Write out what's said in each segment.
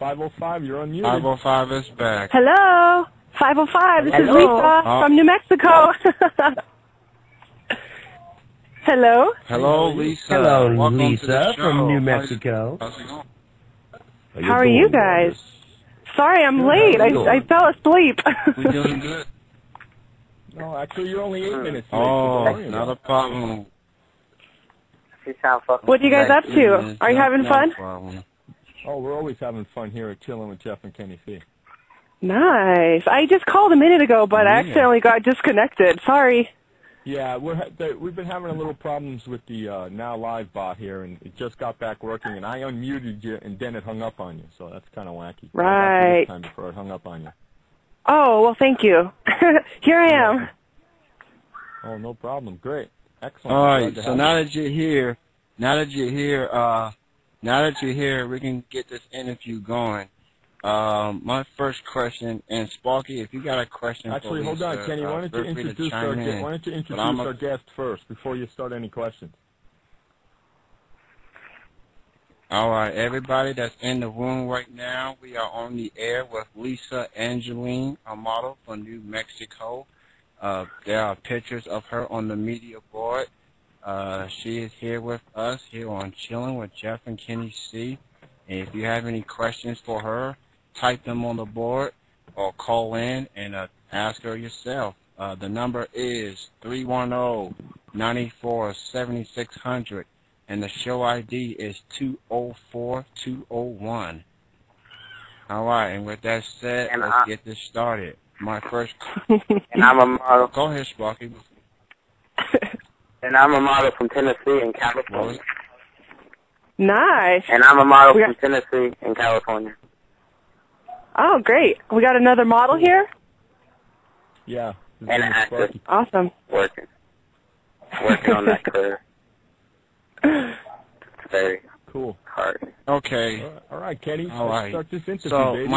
505, you're unmuted. 505 is back. Hello, 505. This is Hello. Lisa from New Mexico. Hello. Hello, Lisa. Hello, Welcome to Lisa the show. from New Mexico. How's it going? How are you guys? Sorry, I'm late. I fell asleep. We doing good? No, actually, you're only 8 minutes late. Oh, not a problem. What are you guys up to? Are you having fun? Problem. Oh, we're always having fun here at Chilling with Jeff and Kenny C. Nice. I just called a minute ago, but I accidentally got disconnected. Sorry. Yeah, we've been having a little problems with the Now Live bot here, and it just got back working, and I unmuted you, and then it hung up on you, so that's kind of wacky. Right. This time before it hung up on you. Oh, well, thank you. Here I am. Oh, no problem. Great. Excellent. All right. So now that you're here, we can get this interview going. My first question, and Sparky, if you got a question Actually, for Lisa, hold on, Kenny. Why don't you introduce our guest first before you start any questions? All right, everybody that's in the room right now, we are on the air with Lisa Angeline, a model from New Mexico. There are pictures of her on the media board. She is here with us here on Chilling with Jeff and Kenny C. And if you have any questions for her, type them on the board or call in and ask her yourself. The number is 310-94-7600, and the show ID is 204201. All right, and with that said, let's get this started. My first... And I'm a model. Go ahead, Sparky. And I'm a model from Tennessee in California. Nice. And I'm a model from Tennessee in California. Oh, great. We got another model here? Yeah. And an actor. Awesome. Working on that career. Very cool. hard. Okay. All right, Kenny. All right. Let's start this interview, So baby.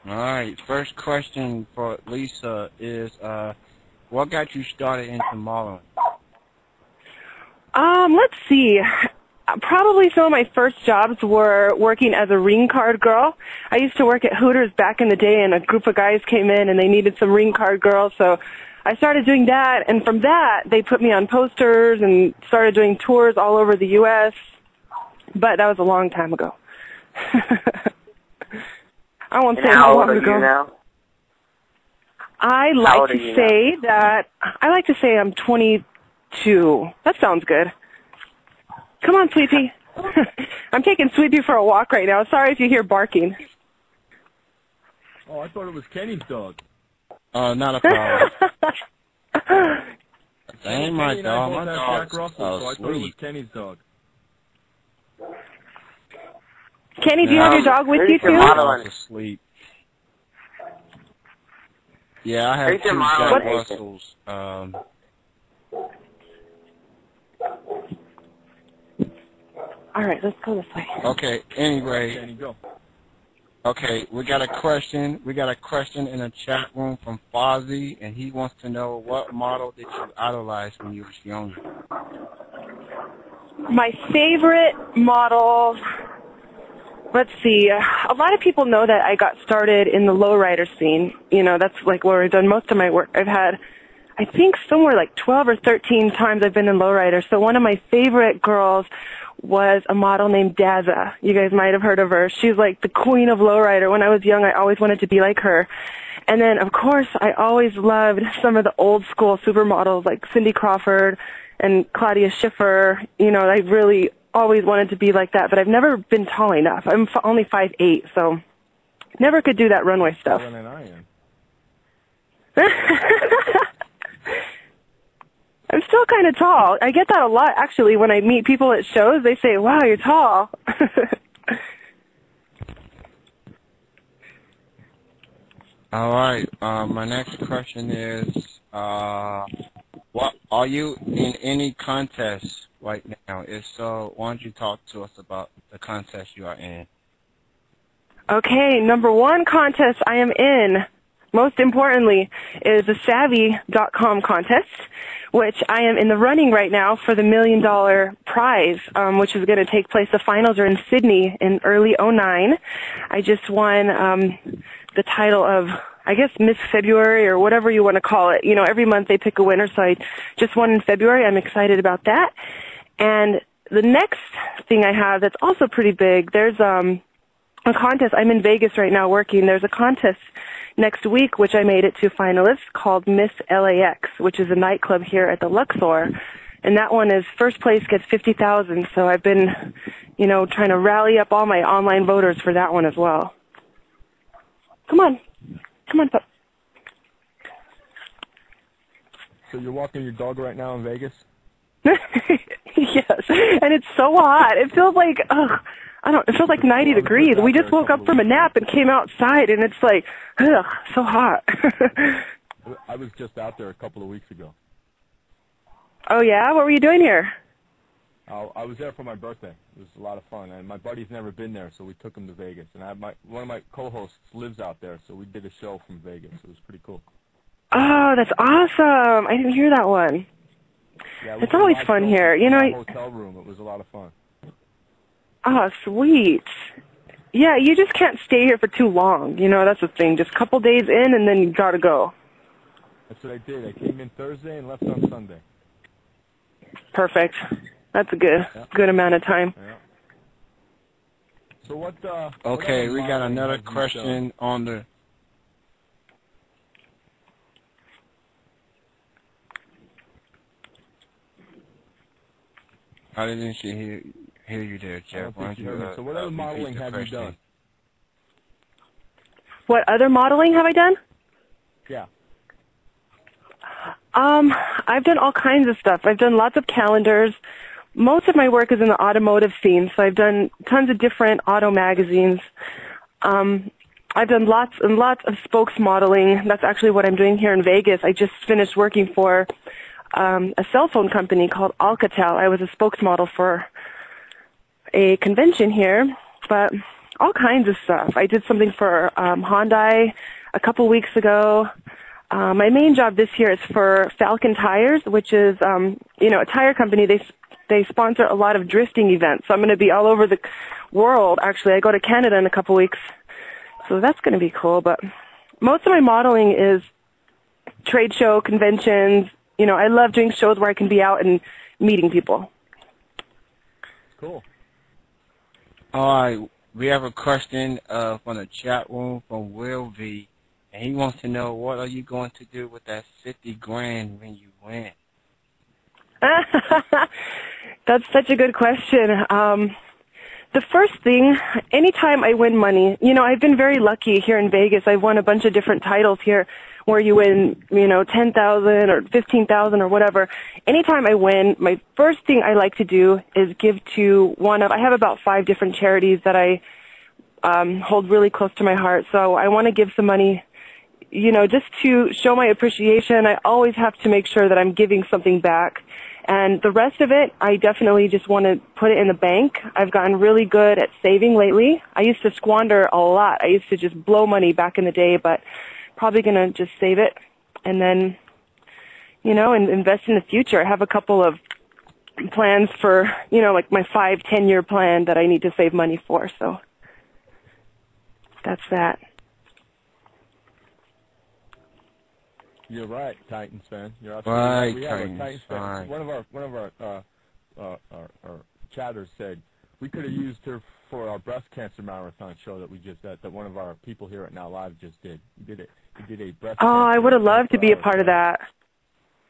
All right. First question for Lisa is, what got you started into modeling? Let's see. Probably some of my first jobs were working as a ring card girl. I used to work at Hooters back in the day, and a group of guys came in and they needed some ring card girls, so I started doing that, and from that they put me on posters and started doing tours all over the U.S., but that was a long time ago. I won't say how long ago. Now? I like to say that I'm 22. That sounds good. Come on, Sweetie. I'm taking Sweetie for a walk right now. Sorry if you hear barking. Oh, I thought it was Kenny's dog. Not a problem. That ain't my Kenny dog. And I My both have dog's Jack Russell, so I thought it was asleep. Kenny's dog. Kenny, do you have your dog with you, too? Dog's asleep. Yeah, I have two Jack Russells. All right, let's go this way. Okay, anyway. Kenny, go. Okay, we got a question. We got a question in the chat room from Fozzie, and he wants to know, what model did you idolize when you was younger? My favorite model, let's see. A lot of people know that I got started in the lowrider scene. You know, that's like where I've done most of my work. I've had, I think, somewhere like 12 or 13 times I've been in lowrider. So one of my favorite girls was a model named Daza. You guys might have heard of her. She's like the queen of lowrider. When I was young, I always wanted to be like her. And then, of course, I always loved some of the old school supermodels like Cindy Crawford and Claudia Schiffer. You know, I really always wanted to be like that, but I've never been tall enough. I'm only 5'8", so never could do that runway stuff. Taller than I am. I'm still kind of tall. I get that a lot, actually, when I meet people at shows. They say, wow, you're tall. All right. My next question is, what are you in any contests right now? If so, why don't you talk to us about the contest you are in? Okay, number one contest I am in. most importantly, is the Savvy.com contest, which I am in the running right now for the $1 million prize, which is going to take place. The finals are in Sydney in early '09. I just won the title of, I guess, Miss February or whatever you want to call it. You know, every month they pick a winner, so I just won in February. I'm excited about that. And the next thing I have that's also pretty big, there's a contest. I'm in Vegas right now working. There's a contest next week, which I made it to finalists, called Miss LAX, which is a nightclub here at the Luxor. And that one is first place gets $50,000. So I've been, you know, trying to rally up all my online voters for that one as well. Come on. Come on, pup. So you're walking your dog right now in Vegas? Yes, and it's so hot. It feels like, it feels like 90 degrees. We just woke up from a nap and came outside, and it's like, so hot. I was just out there a couple of weeks ago. Oh, yeah? What were you doing here? I was there for my birthday. It was a lot of fun, and my buddy's never been there, so we took him to Vegas. And one of my co-hosts lives out there, so we did a show from Vegas. It was pretty cool. Oh, that's awesome. I didn't hear that one. Yeah, it's always fun here. You know, hotel room. It was a lot of fun. Oh, sweet. Yeah, you just can't stay here for too long. You know, that's the thing. Just a couple days in, and then you gotta go. That's what I did. I came in Thursday and left on Sunday. Perfect. That's a good amount of time. Yeah. So what? Okay, what we got another question on the. I didn't hear you there, Jeff. Why don't you, so what other modeling have you done? What other modeling have I done? Yeah. I've done all kinds of stuff. I've done lots of calendars. Most of my work is in the automotive scene, so I've done tons of different auto magazines. I've done lots and lots of spokes modeling. That's actually what I'm doing here in Vegas. I just finished working for a cell phone company called Alcatel. I was a spokesmodel for a convention here, but all kinds of stuff. I did something for Hyundai a couple weeks ago. My main job this year is for Falcon Tires, which is, a tire company. They sponsor a lot of drifting events. So I'm going to be all over the world. Actually, I go to Canada in a couple weeks. So that's going to be cool. But most of my modeling is trade show, conventions. You know, I love doing shows where I can be out and meeting people. Cool. All right. We have a question from the chat room from Will V. And he wants to know, what are you going to do with that $50,000 when you win? That's such a good question. The first thing, anytime I win money, you know, I've been very lucky here in Vegas. I've won a bunch of different titles here where you win, you know, $10,000 or $15,000 or whatever. Anytime I win, my first thing I like to do is give to I have about 5 different charities that I hold really close to my heart. So I want to give some money, you know, just to show my appreciation. I always have to make sure that I'm giving something back. And the rest of it, I definitely just want to put it in the bank. I've gotten really good at saving lately. I used to squander a lot. I used to just blow money back in the day, but probably going to just save it and then, you know, and invest in the future. I have a couple of plans for, you know, like my 5-10-year plan that I need to save money for. So that's that. You're right, Titans fan. You're absolutely right. We have a Titans fan. Right. One of our chatters said we could have used her for our breast cancer marathon show that we just that one of our people here at Now Live just did. He did a breast. Oh, I would have loved to be a part of that.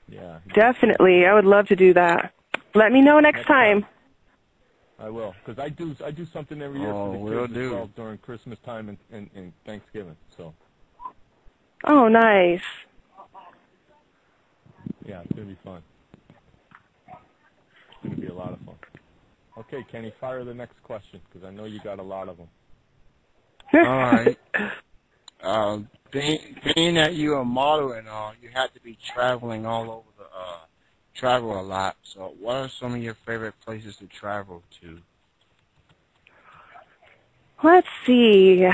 Yeah, definitely. I would love to do that. Let me know next time. I will, because I do something every year for the kids as well during Christmas time and Thanksgiving. So. Oh, nice. Yeah, it's going to be fun. It's going to be a lot of fun. Okay, Kenny, fire the next question, because I know you got a lot of them. All right. Being that you're a model and all, you have to be traveling all over travel a lot. So what are some of your favorite places to travel to? Let's see.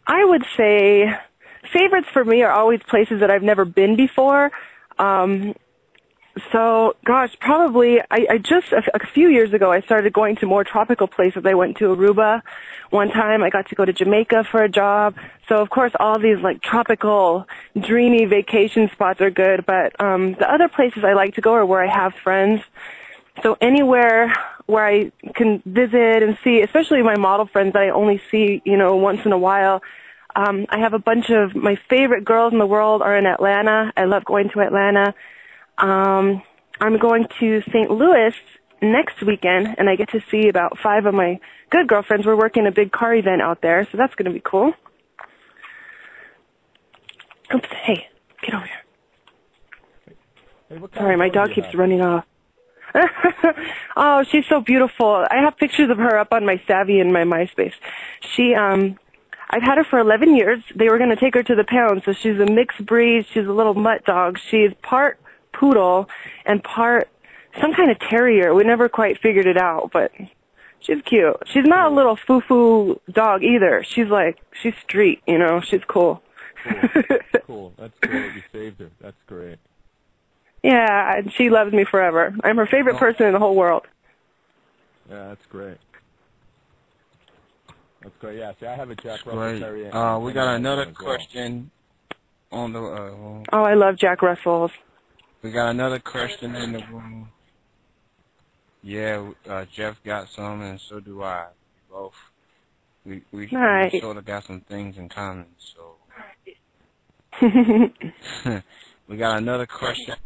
I would say favorites for me are always places that I've never been before. So, gosh, probably, I just, a few years ago, I started going to more tropical places. I went to Aruba one time. I got to go to Jamaica for a job. So, of course, all these, like, tropical, dreamy vacation spots are good. But the other places I like to go are where I have friends. So anywhere where I can visit and see, especially my model friends that I only see, once in a while. I have a bunch of my favorite girls in the world are in Atlanta. I love going to Atlanta. I'm going to St. Louis next weekend, and I get to see about 5 of my good girlfriends. We're working a big car event out there, so that's going to be cool. Oops, hey, get over here. Hey, Sorry, my dog keeps running off. Oh, she's so beautiful. I have pictures of her up on my Savvy and my MySpace. I've had her for 11 years. They were going to take her to the pound, so she's a mixed breed. She's a little mutt dog. She's part poodle and part some kind of terrier. We never quite figured it out, but she's cute. She's not a little foo-foo dog either. She's street, She's cool. Cool. That's great. You saved her. That's great. Yeah, and she loves me forever. I'm her favorite person in the whole world. Yeah, that's great. That's great. Yeah, see, I have a Jack Russell Terrier. We got another question on the... oh, I love Jack Russells. We got another question in the room. Yeah, Jeff got some, and so do I. Both. We nice. sort of got some things in common, so... We got another question.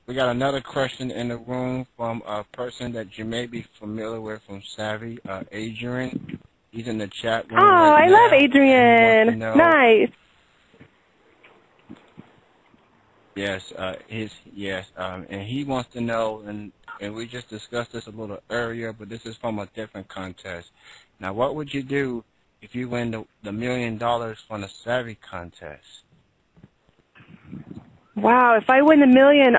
We got another question in the room from a person that you may be familiar with from Savvy, Adrian. He's in the chat room. Oh, right I now. love Adrian. Nice. Yes, and he wants to know, and we just discussed this a little earlier, but this is from a different contest. Now, what would you do if you win the $1 million from the Savvy contest? Wow, if I win the $1 million,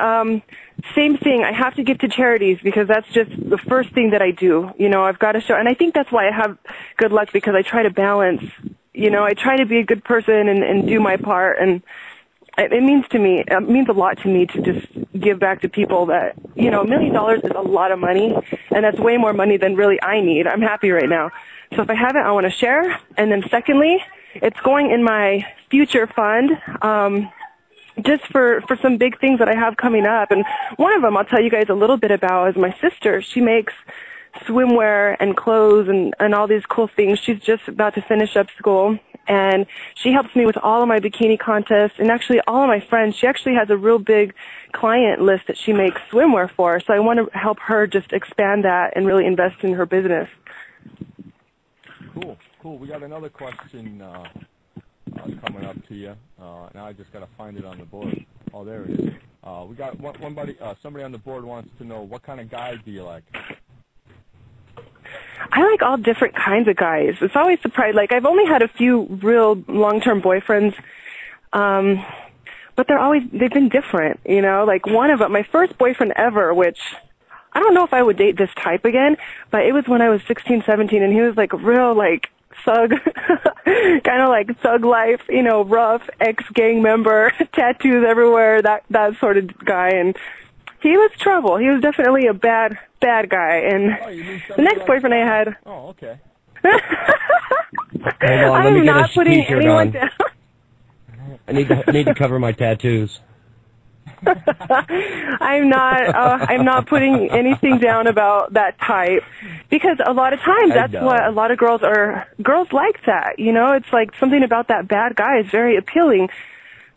same thing. I have to give to charities because that's just the first thing that I do. I've got to show, and I think that's why I have good luck because I try to balance. I try to be a good person and do my part, and it means a lot to me to just give back to people that, $1 million is a lot of money, and that's way more money than really I need. I'm happy right now. So if I have it, I want to share. And then secondly, it's going in my future fund, just for some big things that I have coming up. And one of them I'll tell you guys a little bit about is my sister. She makes swimwear and clothes and all these cool things. She's just about to finish up school, and she helps me with all of my bikini contests and actually all of my friends. She actually has a real big client list that she makes swimwear for, so I want to help her just expand that and really invest in her business. Cool. We got another question coming up to you. Now I just got to find it on the board. Oh, there it is. We got somebody on the board wants to know, what kind of guy do you like? I like all different kinds of guys. It's always surprising. Like, I've only had a few real long-term boyfriends, but they've been different, Like, one of them, my first boyfriend ever, which I don't know if I would date this type again, but it was when I was 16, 17, and he was like a real, thug, kind of like thug life, rough, ex-gang member, tattoos everywhere, that sort of guy, and he was trouble. He was definitely a bad guy, and the next boyfriend I had... Oh, okay. Hold on, let me get a t-shirt on. Down. I need to cover my tattoos. I'm not putting anything down about that type, because a lot of times that's what a lot of girls like that, it's like something about that bad guy is very appealing.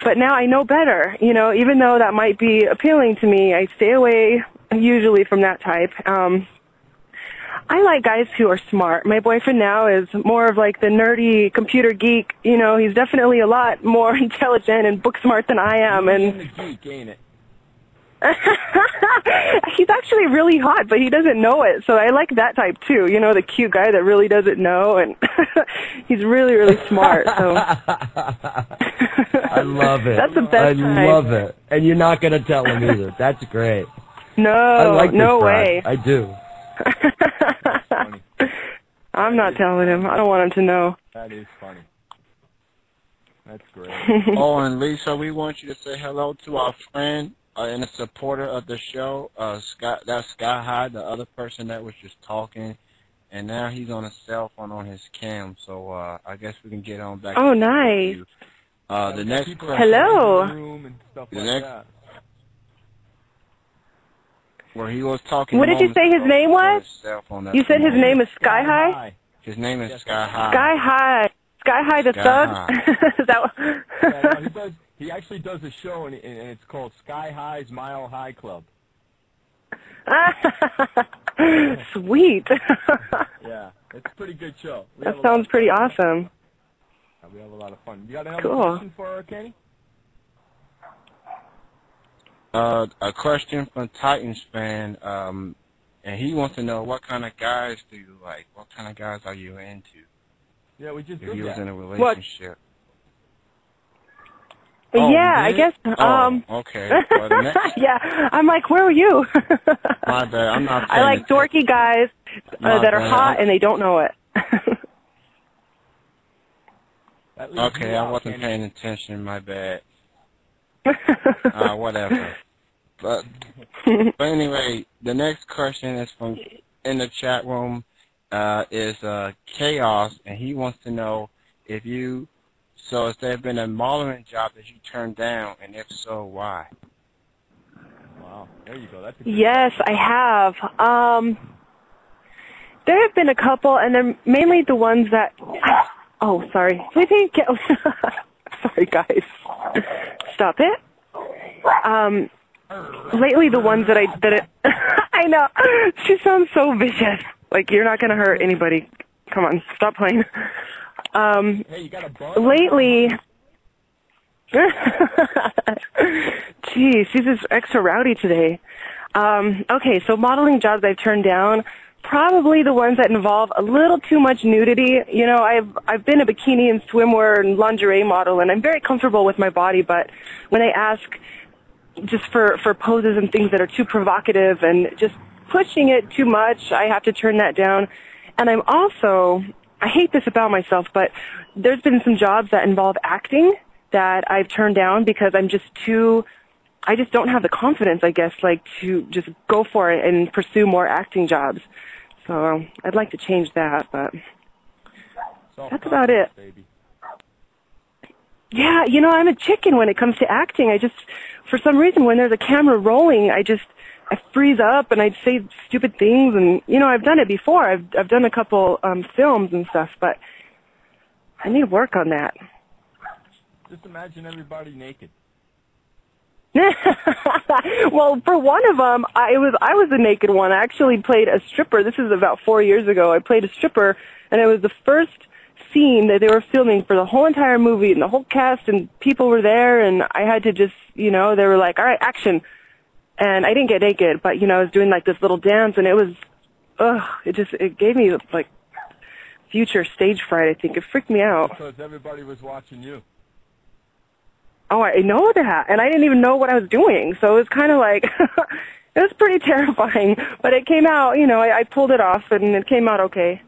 But now I know better, even though that might be appealing to me, I stay away usually from that type. I like guys who are smart. My boyfriend now is more of like the nerdy computer geek. He's definitely a lot more intelligent and book smart than I am. And he's a geek, ain't it? He's actually really hot, but he doesn't know it. So I like that type too. The cute guy that really doesn't know, and he's really, really smart. So I love it. That's the best type. I love it. And you're not going to tell him either. That's great. No, I like no this way. I do. I'm not telling him. I don't want him to know. That is funny. That's great. Oh, and Lisa, we want you to say hello to our friend and a supporter of the show, that's Sky High, the other person that was just talking, and now he's on a cell phone on his cam, so I guess we can get on back. Oh, nice. The next question. Hello. The next. Where he was talking. What did you say his name was? You said his name is Sky High? His name is Sky High. Sky High. Sky High the Thug? Is that what? Yeah, no, he actually does a show, and it's called Sky High's Mile High Club. Sweet. Yeah, it's a pretty good show. That sounds pretty awesome. We have a lot of fun. You got another Cool. question for her, Kenny? A question from Titans fan, and he wants to know what kind of guys do you like? What kind of guys are you into? Yeah, we just if did you was that. in a relationship. Oh, yeah, I guess. Okay. Well, the next... Yeah, I'm like, where were you? My bad. I'm not. I like dorky guys that are hot and they don't know it. Okay, I wasn't paying attention. My bad. Whatever. But anyway, the next question is from in the chat room. Is Chaos, and he wants to know if has there been a modeling job that you turned down, and if so, why? Wow, there you go. That's a good Yes, I have. There have been a couple, and they're mainly the ones that. Oh, sorry. Sorry, guys. Stop it. Lately, the ones that I know. She sounds so vicious. Like, you're not going to hurt anybody. Come on, stop playing. Hey, you got a bug? Lately... Geez, she's just extra rowdy today. Okay, so modeling jobs I've turned down, probably the ones that involve a little too much nudity. You know, I've been a bikini and swimwear and lingerie model, and I'm very comfortable with my body, but when I ask just for poses and things that are too provocative and just pushing it too much, I have to turn that down. And I hate this about myself, but there's been some jobs that involve acting that I've turned down because I just don't have the confidence, I guess, like to just go for it and pursue more acting jobs. So I'd like to change that, but that's about it. Baby. Yeah, you know, I'm a chicken when it comes to acting. For some reason, when there's a camera rolling, I freeze up and I'd say stupid things, and you know, I've done it before. I've done a couple films and stuff, but I need to work on that. Just imagine everybody naked. Well, for one of them, I was the naked one. I actually played a stripper. This is about 4 years ago. I played a stripper, and it was the first scene that they were filming for the whole entire movie, and the whole cast and people were there, and I had to just, you know, they were like, all right, action. And I didn't get naked, but, you know, I was doing like this little dance, and it was, it gave me like future stage fright, I think. It freaked me out. Because everybody was watching you. Oh, I know that, and I didn't even know what I was doing, so it was kind of like, it was pretty terrifying, but it came out, you know, I pulled it off, and it came out okay.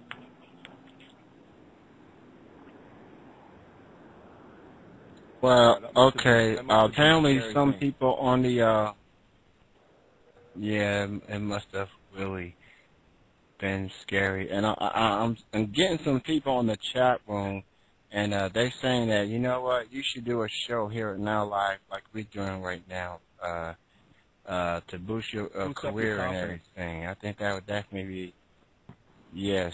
Well, okay, apparently some people on the, yeah, it must have really been scary, and I'm getting some people on the chat room, and they saying that, you know what, you should do a show here at Now Live like we're doing right now to boost your career and everything. I think that would definitely be, yes.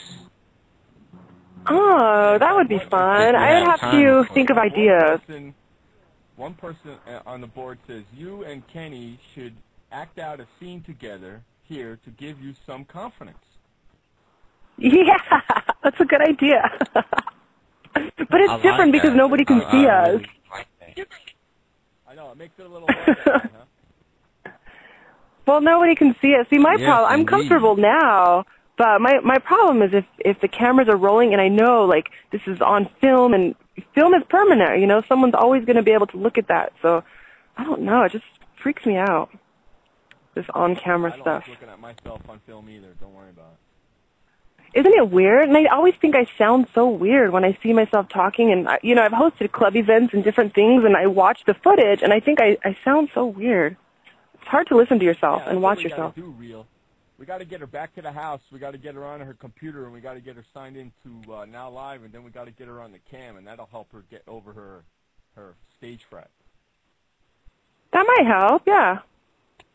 Oh, that would be fun. I would have to think of ideas. One person on the board says, you and Kenny should act out a scene together here to give you some confidence. Yeah, that's a good idea. But it's different because nobody can see us. I know, it makes it a little hard, huh? Well, nobody can see us. See, my problem, I'm comfortable now, but my problem is if the cameras are rolling and I know, like, this is on film, and film is permanent, you know, someone's always going to be able to look at that. So, I don't know, it just freaks me out, this on-camera stuff. I don't like looking at myself on film either, don't worry about it. Isn't it weird? And I always think I sound so weird when I see myself talking. And, you know, I've hosted club events and different things, and I watch the footage, and I think I sound so weird. It's hard to listen to yourself and watch yourself. Do, Real. We got to get her back to the house. We got to get her on her computer, and we got to get her signed into Now Live, and then we got to get her on the cam, and that'll help her get over her stage fright. That might help, yeah.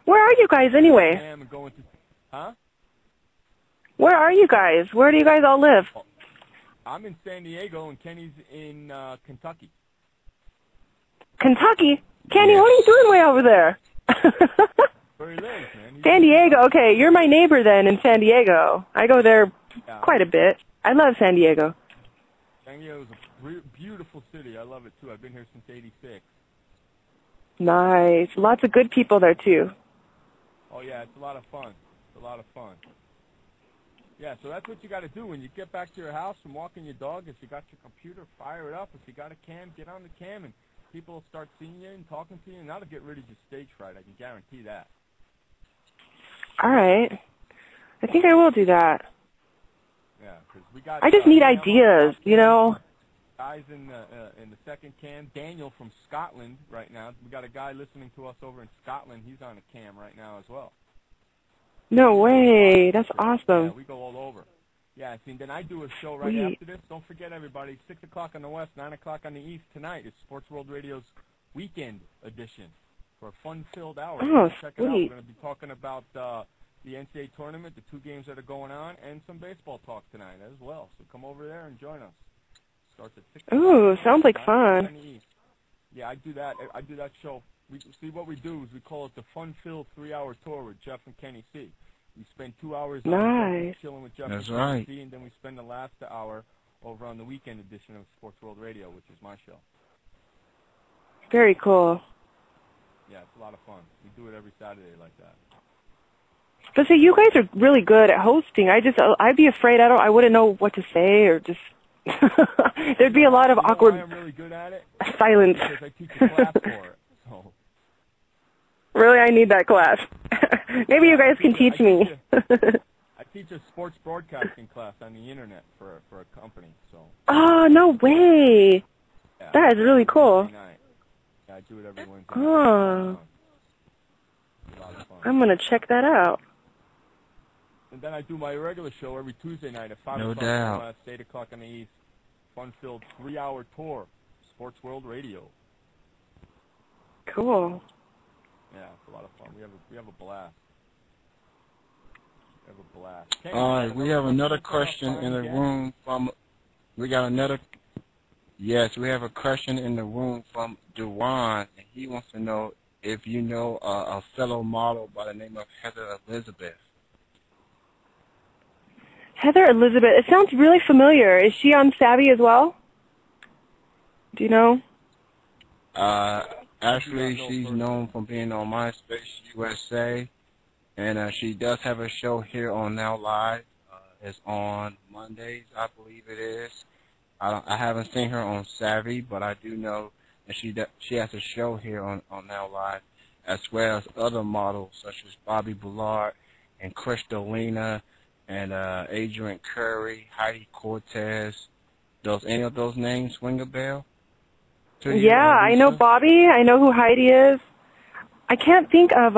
Where are you guys anyway? Huh? Where are you guys? Where do you guys all live? I'm in San Diego, and Kenny's in Kentucky. Kentucky? Kenny, what are you doing way over there? Where he lives, man. San Diego. Okay, you're my neighbor then in San Diego. I go there quite a bit. I love San Diego. San Diego is a beautiful city. I love it, too. I've been here since '86. Nice. Lots of good people there, too. Oh, yeah, it's a lot of fun. It's a lot of fun. Yeah, so that's what you got to do when you get back to your house from walking your dog. If you got your computer, fire it up. If you got a cam, get on the cam, and people will start seeing you and talking to you, and that'll get rid of your stage fright. I can guarantee that. All right. I think I will do that. Yeah, because we got. I just need ideas, you know. Guys in the second cam. Daniel from Scotland right now. We got a guy listening to us over in Scotland. He's on a cam right now as well. No way. That's awesome. Yeah, we go all over. Yeah, see, then I do a show right after this. Don't forget, everybody, 6 o'clock on the West, 9 o'clock on the East tonight. It's Sports World Radio's weekend edition for a fun-filled hour. Oh, check it out. We're going to be talking about the NCAA tournament, the 2 games that are going on, and some baseball talk tonight as well. So come over there and join us. Starts at 6 o'clock. Ooh, sounds like fun. Yeah, I do that. I do that show. We see what we do is we call it the fun-filled 3-hour tour with Jeff and Kenny C. We spend 2 hours chilling with Jeff and Kenny C, and then we spend the last hour over on the weekend edition of Sports World Radio, which is my show. Very cool. Yeah, it's a lot of fun. We do it every Saturday like that. But see, you guys are really good at hosting. I'd be afraid. I wouldn't know what to say or just. There'd be a lot of awkward. I'm really good at it. Silence. Because I teach a class for it. So. Really, I need that class. Maybe you guys can teach me. I teach a sports broadcasting class on the internet for a company. So. Oh, no way. Yeah, that is really cool. Yeah, I do it every Wednesday. Oh. I'm going to check that out. And then I do my regular show every Tuesday night at 5 o'clock on the West, 8 o'clock on the East. Fun-filled 3-hour tour, Sports World Radio. Cool. Yeah, it's a lot of fun. We have a blast. All right, we have another question in the room from. We got another. Yes, we have a question in the room from Dewan, and he wants to know if you know a fellow model by the name of Heather Elizabeth. Heather Elizabeth. It sounds really familiar. Is she on Savvy as well? Do you know? Actually, she's known from being on MySpace USA, and she does have a show here on Now Live. It's on Mondays, I believe it is. I haven't seen her on Savvy, but I do know that she has a show here on Now Live, as well as other models such as Bobby Bullard and Crystalina and Adrian Curry, Heidi Cortez. Does any of those names ring a bell? Yeah, I know Bobby. I know who Heidi is. I can't think of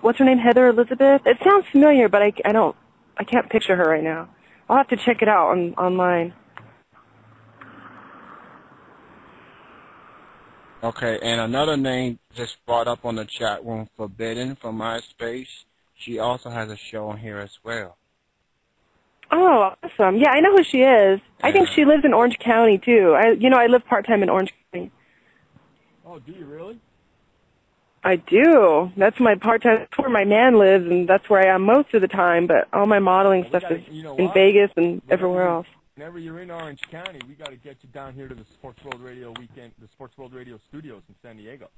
what's her name, Heather Elizabeth. It sounds familiar, but I can't picture her right now. I'll have to check it out online. Okay, and another name just brought up on the chat room, Forbidden from MySpace. She also has a show on here as well. Oh, awesome. Yeah, I know who she is. I think she lives in Orange County, too. I live part-time in Orange County. Oh, do you really? I do. That's my part-time. That's where my man lives, and that's where I am most of the time. But all my modeling stuff is in Vegas and everywhere else. Whenever you're in Orange County, we got to get you down here to the Sports World Radio weekend, the Sports World Radio studios in San Diego.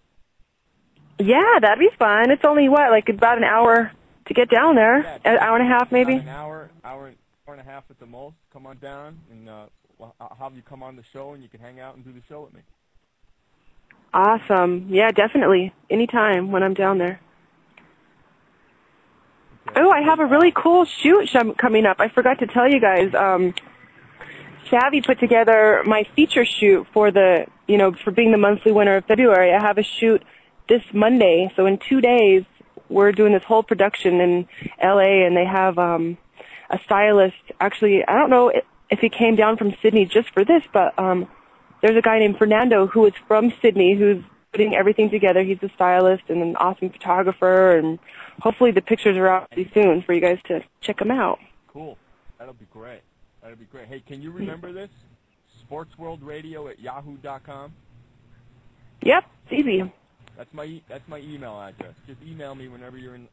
Yeah, that'd be fun. It's only, like about an hour to get down there? Yeah, an hour and a half, maybe? An hour and a half at the most. Come on down, and I'll have you come on the show, and you can hang out and do the show with me. Awesome. Yeah, definitely. Anytime when I'm down there. Oh, I have a really cool shoot coming up. I forgot to tell you guys. Savvy put together my feature shoot for the, for being the monthly winner of February. I have a shoot this Monday. So in 2 days, we're doing this whole production in LA, and they have a stylist. Actually, I don't know if he came down from Sydney just for this, but there's a guy named Fernando who is from Sydney who's putting everything together. He's a stylist and an awesome photographer, and hopefully the pictures are out pretty soon for you guys to check them out. Cool. That'll be great. That'll be great. Hey, can you remember this? sportsworldradio@yahoo.com. Yep, it's easy. That's my email address. Just email me whenever you're in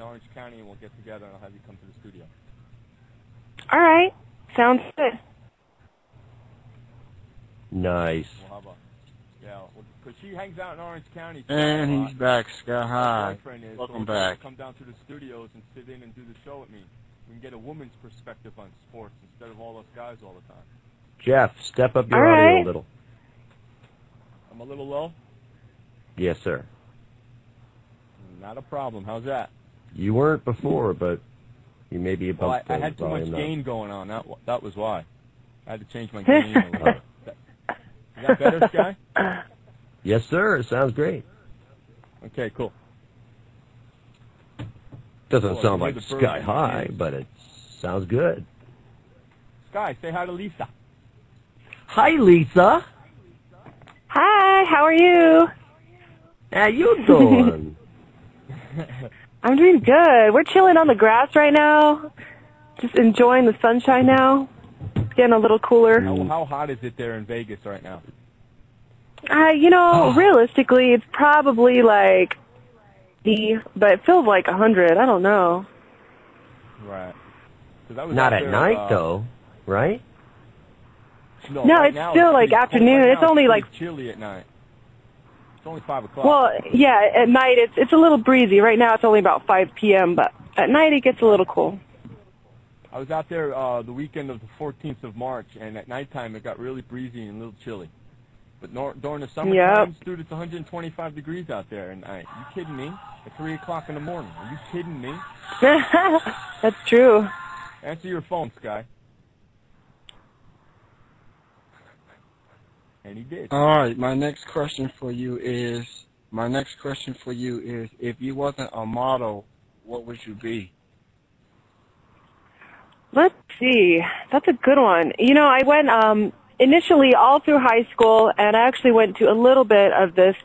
Orange County, and we'll get together, and I'll have you come to the studio. All right. Sounds good. Nice. Well, how about, because she hangs out in Orange County. And he's back, Sky High. Welcome back. Come down to the studios and sit in and do the show with me. We can get a woman's perspective on sports instead of all those guys all the time. Jeff, step up your All right. audio a little. I'm a little low? Yes, sir. Not a problem. How's that? You weren't before, but you may be above I had too much volume now. gain going on. That was why. I had to change my gain a little bit. Is that better, Sky? Yes, sir. It sounds great. Okay, cool. Doesn't Cool. sound You like hear the birds sky in the high, trees. but it sounds good. Sky, say hi to Lisa. Hi, Lisa. Hi, how are you? How you doing? I'm doing good. We're chilling on the grass right now. Just enjoying the sunshine now. It's getting a little cooler. How hot is it there in Vegas right now? Realistically, it's probably like 80, but it feels like 100. I don't know. Right. 'Cause I was Not out at there, night, though, right? No, right it's now still, like, pretty cold. afternoon. Right It's now only, pretty like- chilly at night. It's only 5 o'clock. Well, yeah, at night it's a little breezy. Right now it's only about 5 p.m., but at night it gets a little cool. I was out there the weekend of the 14th of March, and at nighttime it got really breezy and a little chilly. But during the summertime, dude, it's 125 degrees out there at night. You kidding me? At 3 o'clock in the morning. Are you kidding me? That's true. Answer your phone, Sky. And he did. All right, my next question for you is, if you wasn't a model, what would you be? Let's see. That's a good one. I went initially all through high school, and I actually went to a little bit of this.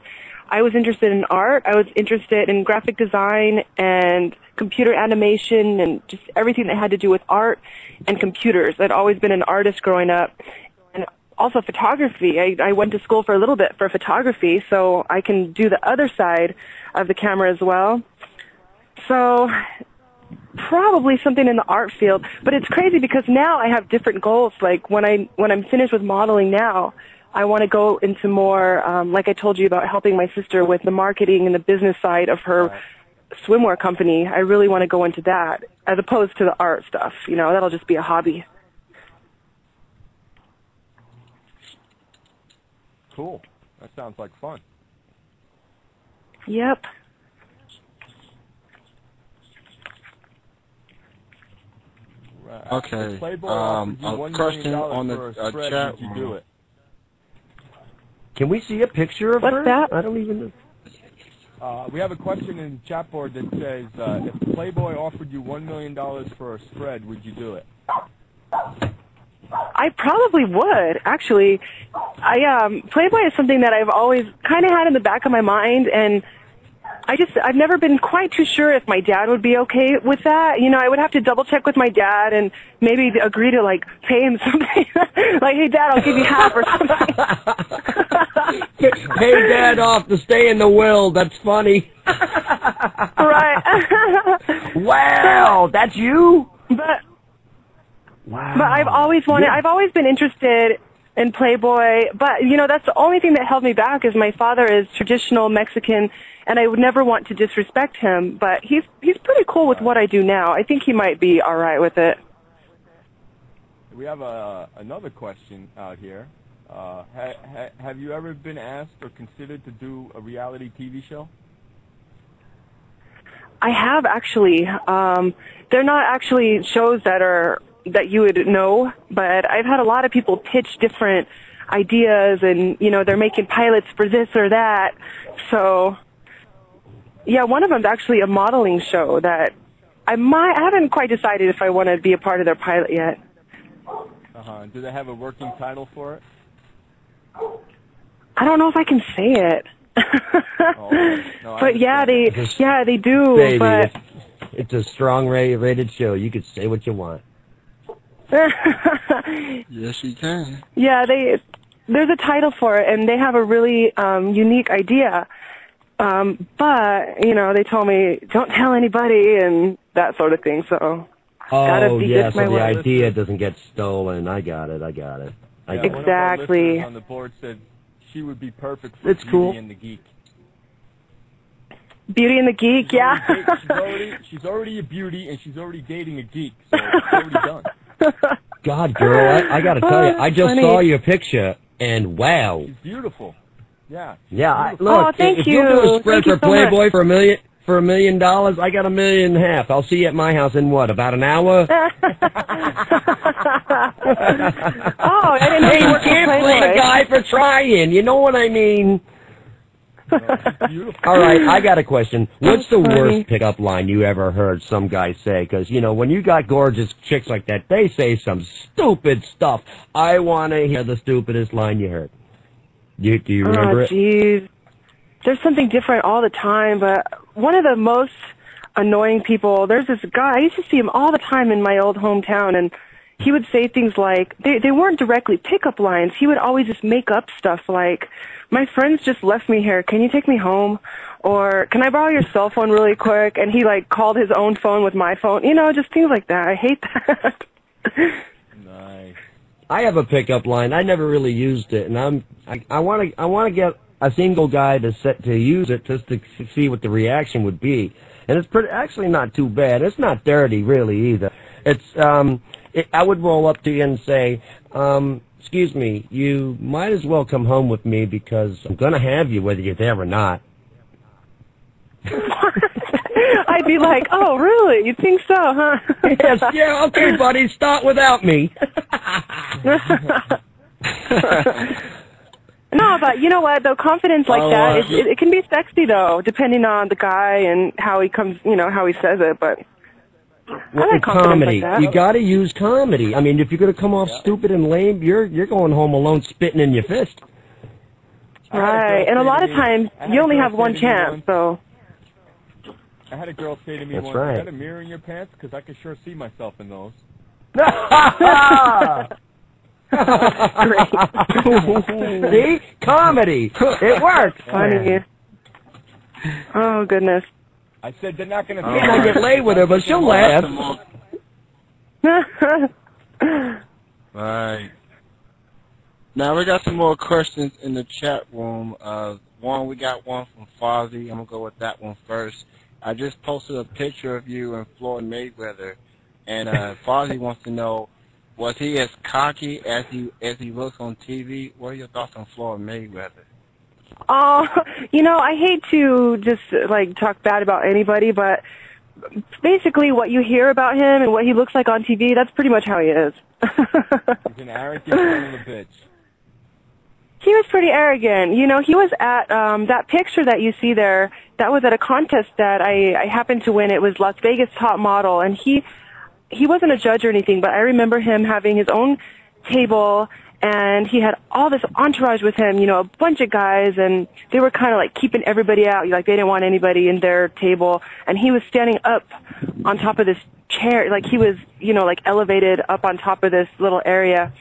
I was interested in art. I was interested in graphic design and computer animation and just everything that had to do with art and computers. I'd always been an artist growing up. And also photography. I went to school for a little bit for photography, so I can do the other side of the camera as well. So probably something in the art field. But it's crazy because now I have different goals. Like when I'm finished with modeling now, I want to go into more, like I told you about helping my sister with the marketing and the business side of her swimwear company. I really want to go into that as opposed to the art stuff. That'll just be a hobby. Cool. That sounds like fun. Yep. Right. Okay. Playboy a offered you $1 question million on for the a spread. chat Would you room. do it? Can we see a picture of What's her? that? I don't even know. We have a question in the chat board that says, if Playboy offered you $1 million for a spread, would you do it? I probably would, actually. Playboy is something that I've always kind of had in the back of my mind, and I've never been quite too sure if my dad would be okay with that. I would have to double check with my dad and maybe agree to pay him something. Like, hey Dad, I'll give you half or something. Pay Dad off to stay in the will. That's funny. Right. Wow, that's you? But Wow. I've always been interested in Playboy, but that's the only thing that held me back is my father is traditional Mexican, and I would never want to disrespect him, but he's pretty cool with what I do now. I think he might be all right with it. We have another question out here. Have you ever been asked or considered to do a reality TV show? I have actually. They're not actually shows that you would know, but I've had a lot of people pitch different ideas, and they're making pilots for this or that. So, yeah, one of them's actually a modeling show that I haven't quite decided if I want to be a part of their pilot yet. Do they have a working title for it? I don't know if I can say it. No, but yeah, they do. Baby, but it's a strong rated show. You could say what you want. Yes, you can. Yeah, there's a title for it, and they have a really unique idea. But they told me don't tell anybody and that sort of thing. So gotta be good so my the word. idea doesn't get stolen. I got it. Exactly. One of our listeners on the board said she would be perfect for It's cool. Beauty and the Geek. Beauty and the Geek, yeah. She's already a beauty, and she's already dating a geek, so it's already done. God, girl, I got to tell you, I just funny. saw your picture, and wow. She's beautiful. Yeah. Yeah, Beautiful. look, thank if you. you do a spread Thank you for so much. Playboy for $1 million, I got $1.5 million. I'll see you at my house in what, about an hour? Oh, I didn't know Hey, you you worked for can't blame a Playboy. guy for trying. You know what I mean? Beautiful. All right, I got a question. What's the funny. worst pickup line you ever heard some guy say? Because, when you got gorgeous chicks like that, they say some stupid stuff. I want to hear the stupidest line you heard. Do you remember it? Oh, jeez. There's something different all the time, but one of the most annoying people, there's this guy, I used to see him all the time in my old hometown, and he would say things like, they weren't directly pickup lines. He would always just make up stuff like, my friends just left me here. Can you take me home? Or, can I borrow your cell phone really quick? And he, called his own phone with my phone. Just things like that. I hate that. Nice. I have a pickup line. I never really used it, and I want to get a single guy to use it just to see what the reaction would be. And it's actually not too bad. It's not dirty really either. It's I would roll up to you and say, excuse me, you might as well come home with me because I'm gonna have you whether you're there or not. I'd be like, oh, really? You think so, huh? Yes, yeah, okay, buddy, start without me. No, but you know what, though, confidence like that, it can be sexy, though, depending on the guy and how he comes, how he says it, but I like confidence comedy. like that. You gotta use comedy. I mean, if you're gonna come off stupid and lame, you're going home alone spitting in your fist. Right, and a lot of times, you only have one chance, so... I had a girl say to me That's once, right. "You got a mirror in your pants? Because I can sure see myself in those." See? Comedy. It works. Funny. Oh, goodness. I said they're not going to. I get laid with her, but she'll laugh. Right. Now we got some more questions in the chat room. We got one from Fozzie. I'm gonna go with that one first. I just posted a picture of you and Floyd Mayweather, and Fozzie wants to know, was he as cocky as he looks on TV? What are your thoughts on Floyd Mayweather? Oh, I hate to just, talk bad about anybody, but basically what you hear about him and what he looks like on TV, that's pretty much how he is. He's an arrogant son of a bitch. He was pretty arrogant. He was at that picture that you see there, that was at a contest that I happened to win. It was Las Vegas Top Model, and he wasn't a judge or anything, but I remember him having his own table, and he had all this entourage with him, a bunch of guys, and they were kind of keeping everybody out, they didn't want anybody in their table, and he was standing up on top of this chair, he was, elevated up on top of this little area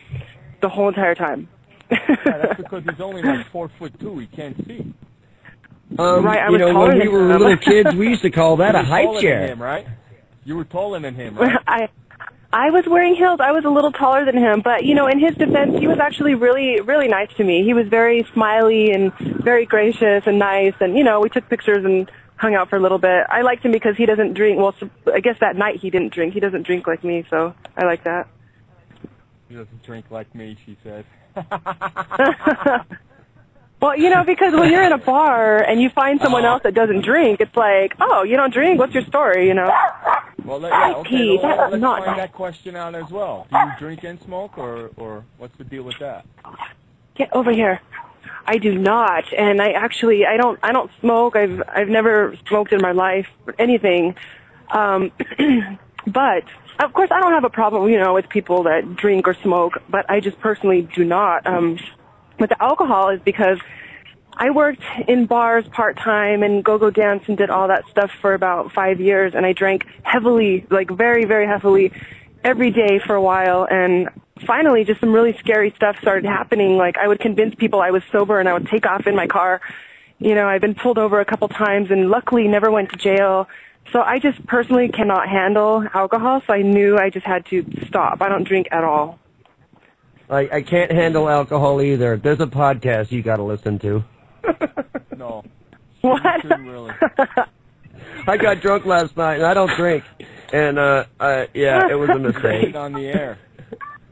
the whole entire time. Yeah, that's because he's only 4'2". He can't see. Right, I was taller when we than were him. little kids, we used to call that a high Taller chair. than him, right? You were taller than him, right? I was wearing heels. I was a little taller than him, but in his defense, he was actually really, really nice to me. He was very smiley and very gracious and nice, and we took pictures and hung out for a little bit. I liked him because he doesn't drink. Well, I guess that night he didn't drink. He doesn't drink like me, so I like that. He doesn't drink like me, she says. Well, you know, because when you're in a bar and you find someone else that doesn't drink, it's like, oh, you don't drink? What's your story, you know? Well, yeah, okay, Pete, well, that's let's not find that question out as well. Do you drink and smoke, or what's the deal with that? Get over here. I do not, and I don't smoke. I've never smoked in my life or anything. But of course, I don't have a problem, you know, with people that drink or smoke. But I just personally do not. With the alcohol is because I worked in bars part-time and go-go dance and did all that stuff for about 5 years, and I drank heavily, like very, very heavily, every day for a while, and finally just some really scary stuff started happening. Like, I would convince people I was sober, and I would take off in my car. You know, I've been pulled over a couple times and luckily never went to jail. So I just personally cannot handle alcohol, so I knew I just had to stop. I don't drink at all. I can't handle alcohol either. There's a podcast you got to listen to. No. What? Really. I got drunk last night, and I don't drink. And, yeah, it was a mistake. On the air.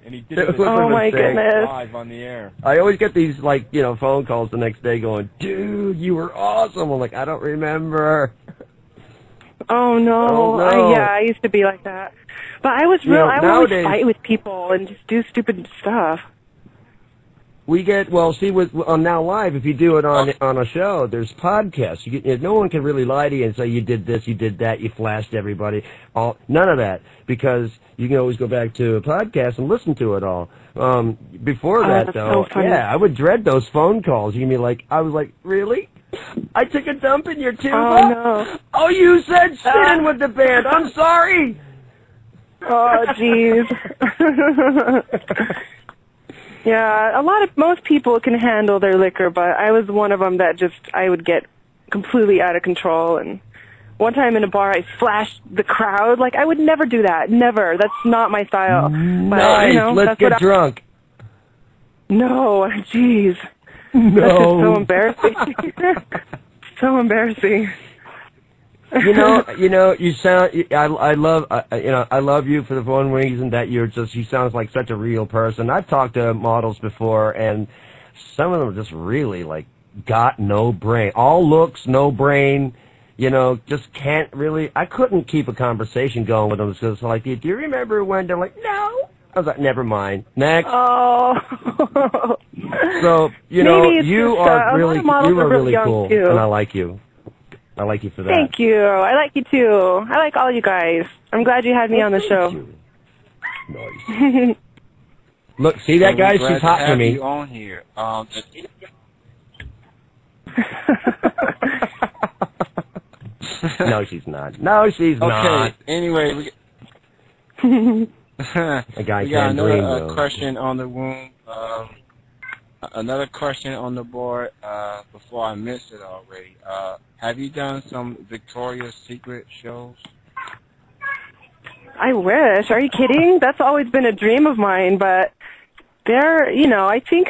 And he did It it was Oh, a my mistake. goodness. live on the air. I always get these, like, you know, phone calls the next day going, dude, you were awesome. I'm like, I don't remember. Oh, no. Oh, no. Yeah, I used to be like that. But I was You real. know, I would nowadays- always fight with people and just do stupid stuff. We get, well, see, on Now Live, if you do it on a show, there's podcasts. You get, no one can really lie to you and say you did this, you did that, you flashed everybody. None of that, because you can always go back to a podcast and listen to it all. Before that, that's though, so funny. yeah, I would dread those phone calls. You can be like, I was like, really? I took a dump in your tuba? Oh, no. Oh, you said sit in with the band. I'm sorry. Oh, jeez. Yeah, most people can handle their liquor, but I was one of them that I would get completely out of control. And one time in a bar, I flashed the crowd. Like, I would never do that. Never. That's not my style. But, Nice. you know, Let's that's get drunk. No, jeez. No. That's just so embarrassing. So embarrassing. You sound. I love you for the one reason that you sound like such a real person. I've talked to models before, and some of them just really like got no brain, all looks, no brain. You know, just can't really. I couldn't keep a conversation going with them because like, do you remember when they're like, no? I was like, never mind. Next. Oh. So you know, Maybe it's you just, are a really, lot of models you are are really young, cool, too. and I like you. I like you for that. Thank you. I like you too. I like all you guys. I'm glad you had me on the show. Nice. Look, see that guy? Glad She's hot to for have me. you on here. No, she's not. No, she's not. Okay. Anyway, A guy we got can't dream, another though. question on the room. Another question on the board before I missed it already. Have you done some Victoria's Secret shows? I wish. Are you kidding? That's always been a dream of mine, but I think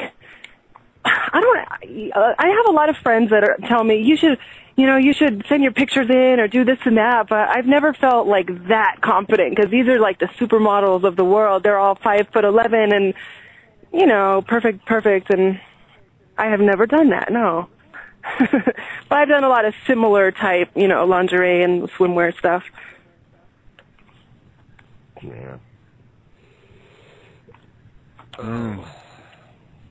I have a lot of friends that tell me you should send your pictures in or do this and that, but I've never felt like that confident because these are like the supermodels of the world. They're all 5'11" and perfect, and I have never done that, no. But I've done a lot of similar type, lingerie and swimwear stuff. Yeah.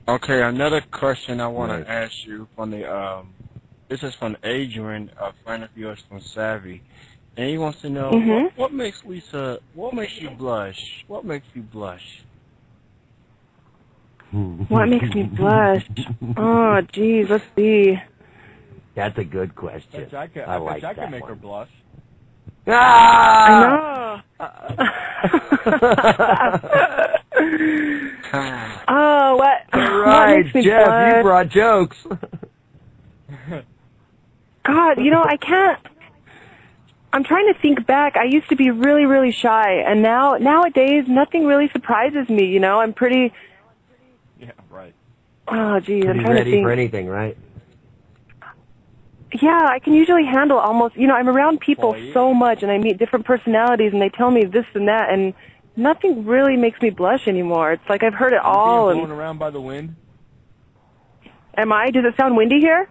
Okay, another question I want to ask you from this is from Adrian, a friend of yours from Savvy, and he wants to know what makes you blush? What makes you blush? What makes me blush? Oh, geez, let's see. That's a good question. I like I that can make one. her blush. Ah! I know. Oh, what Right, makes me Jeff, blush? you brought jokes. God, I can't. I'm trying to think back. I used to be really, really shy, and nowadays, nothing really surprises me. I'm pretty. Yeah, right. Oh, geez, I'm Be trying to ready think. for anything, right? Yeah, I can usually handle almost. I'm around people so much, and I meet different personalities, and they tell me this and that, and nothing really makes me blush anymore. It's like I've heard it all. Being And blown around by the wind. Am I? Does it sound windy here?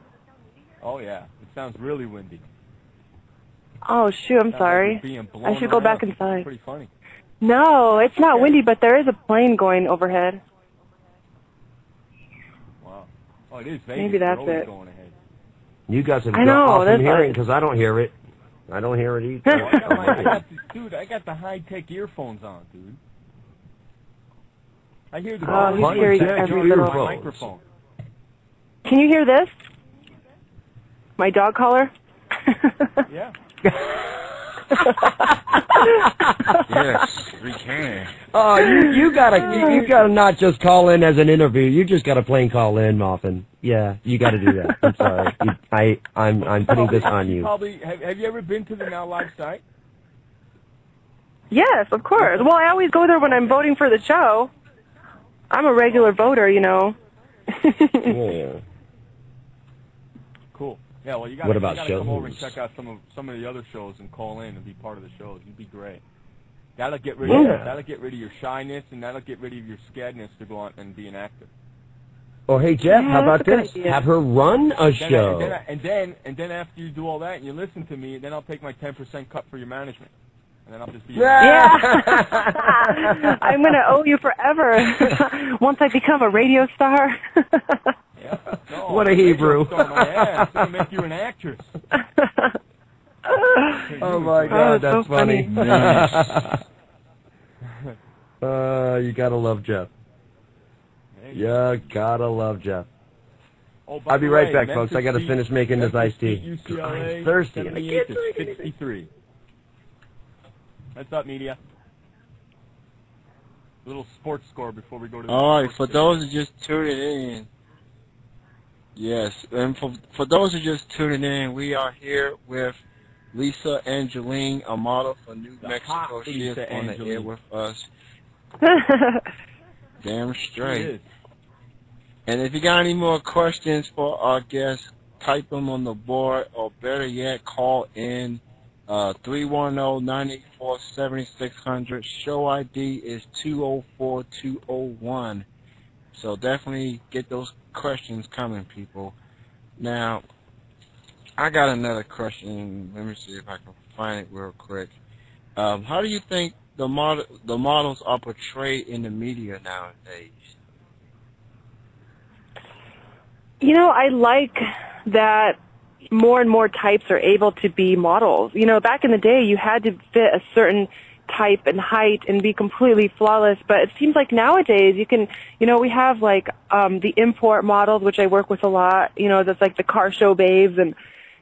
Oh, yeah. It sounds really windy. Oh, shoot, I'm Sounds sorry. like you're being blown I should go around. back It's inside. pretty funny. No, it's not windy, but there is a plane going overhead. Wow. Oh, it is Vegas. Maybe that's You're always it. going ahead. You guys have I know, awesome that's hearing like- because I don't hear it. I don't hear it either. Dude, I got the high-tech earphones on, dude. I hear the Oh, he's hearing every little... microphone. Can you hear this? My dog collar? Yeah. Yes, we can. Oh, you gotta not just call in as an interview. You just gotta plain call in often. Yeah, you gotta do that. I'm sorry. I'm putting this on you. Probably. Have you ever been to the Now Live site? Yes, of course. Well, I always go there when I'm voting for the show. I'm a regular voter, you know. Yeah. Cool. Yeah. Well, you What about gotta come over and shows? check out some of the other shows and call in and be part of the shows. You'd be great. That'll get rid of your shyness and that'll get rid of your scaredness to go on and be an actor. Oh, hey Jeff, Yeah, how about that's a good this? idea. Have her run a show. And then after you do all that and you listen to me, then I'll take my 10% cut for your management. And then I'll just be Yeah. I'm going to owe you forever once I become a radio star. Yeah. No, What a I'm radio Hebrew. star, my ass. I'm gonna make you an actress. Oh my Oh, God, that's that's so funny. funny. You gotta love Jeff. There you go. You gotta love Jeff. Oh, by I'll be the right way, back, folks. I Memphis gotta beat- finish making this Memphis iced tea. beat UCLA, I'm thirsty and I 78 can't to drink anything. 63. What's up, media? Little sports score before we go to the All right, sports for station. those who just tuning in, yes, and for those who just tuning in, we are here with Lisa Angeline, a model for New The Mexico. hot She is Lisa on the air Angeline. with us. Damn It straight. is. And if you got any more questions for our guests, type them on the board, or better yet, call in 310-984-7600. Show ID is 204201. So definitely get those questions coming, people. Now, I got another question. Let me see if I can find it real quick. How do you think the models are portrayed in the media nowadays? You know, I like that more and more types are able to be models. You know, back in the day, you had to fit a certain type and height and be completely flawless, but it seems like nowadays you can, you know, we have like the import models, which I work with a lot, you know, that's like the car show babes, and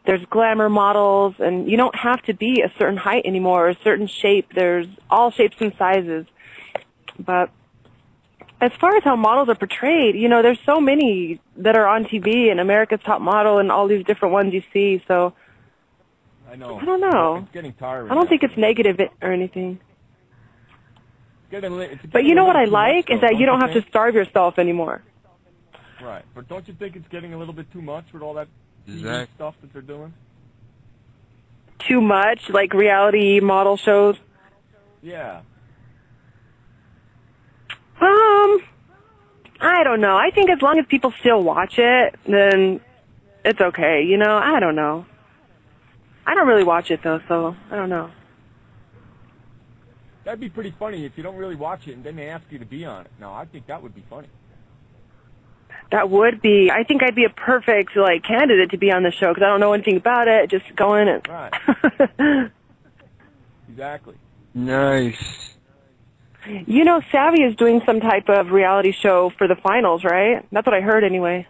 there's glamour models, and you don't have to be a certain height anymore or a certain shape. There's all shapes and sizes. But as far as how models are portrayed, you know, there's so many that are on TV and America's Top Model and all these different ones you see, so I know. I don't know. It's getting tiring. I don't now. think it's negative or anything. It's But you know what I getting a little too like much, is that though, you don't you have to think? starve yourself anymore. Right, but don't you think it's getting a little bit too much with all that TV Exactly. stuff that they're doing? Too much, like reality model shows. Yeah. I don't know. I think as long as people still watch it, then it's okay. You know, I don't know. I don't really watch it though, so I don't know. That'd be pretty funny if you don't really watch it and then they ask you to be on it. No, I think that would be funny. That would be. I think I'd be a perfect like candidate to be on the show because I don't know anything about it. Just go in and. Right. Exactly. Nice. You know, Savvy is doing some type of reality show for the finals, right? That's what I heard anyway.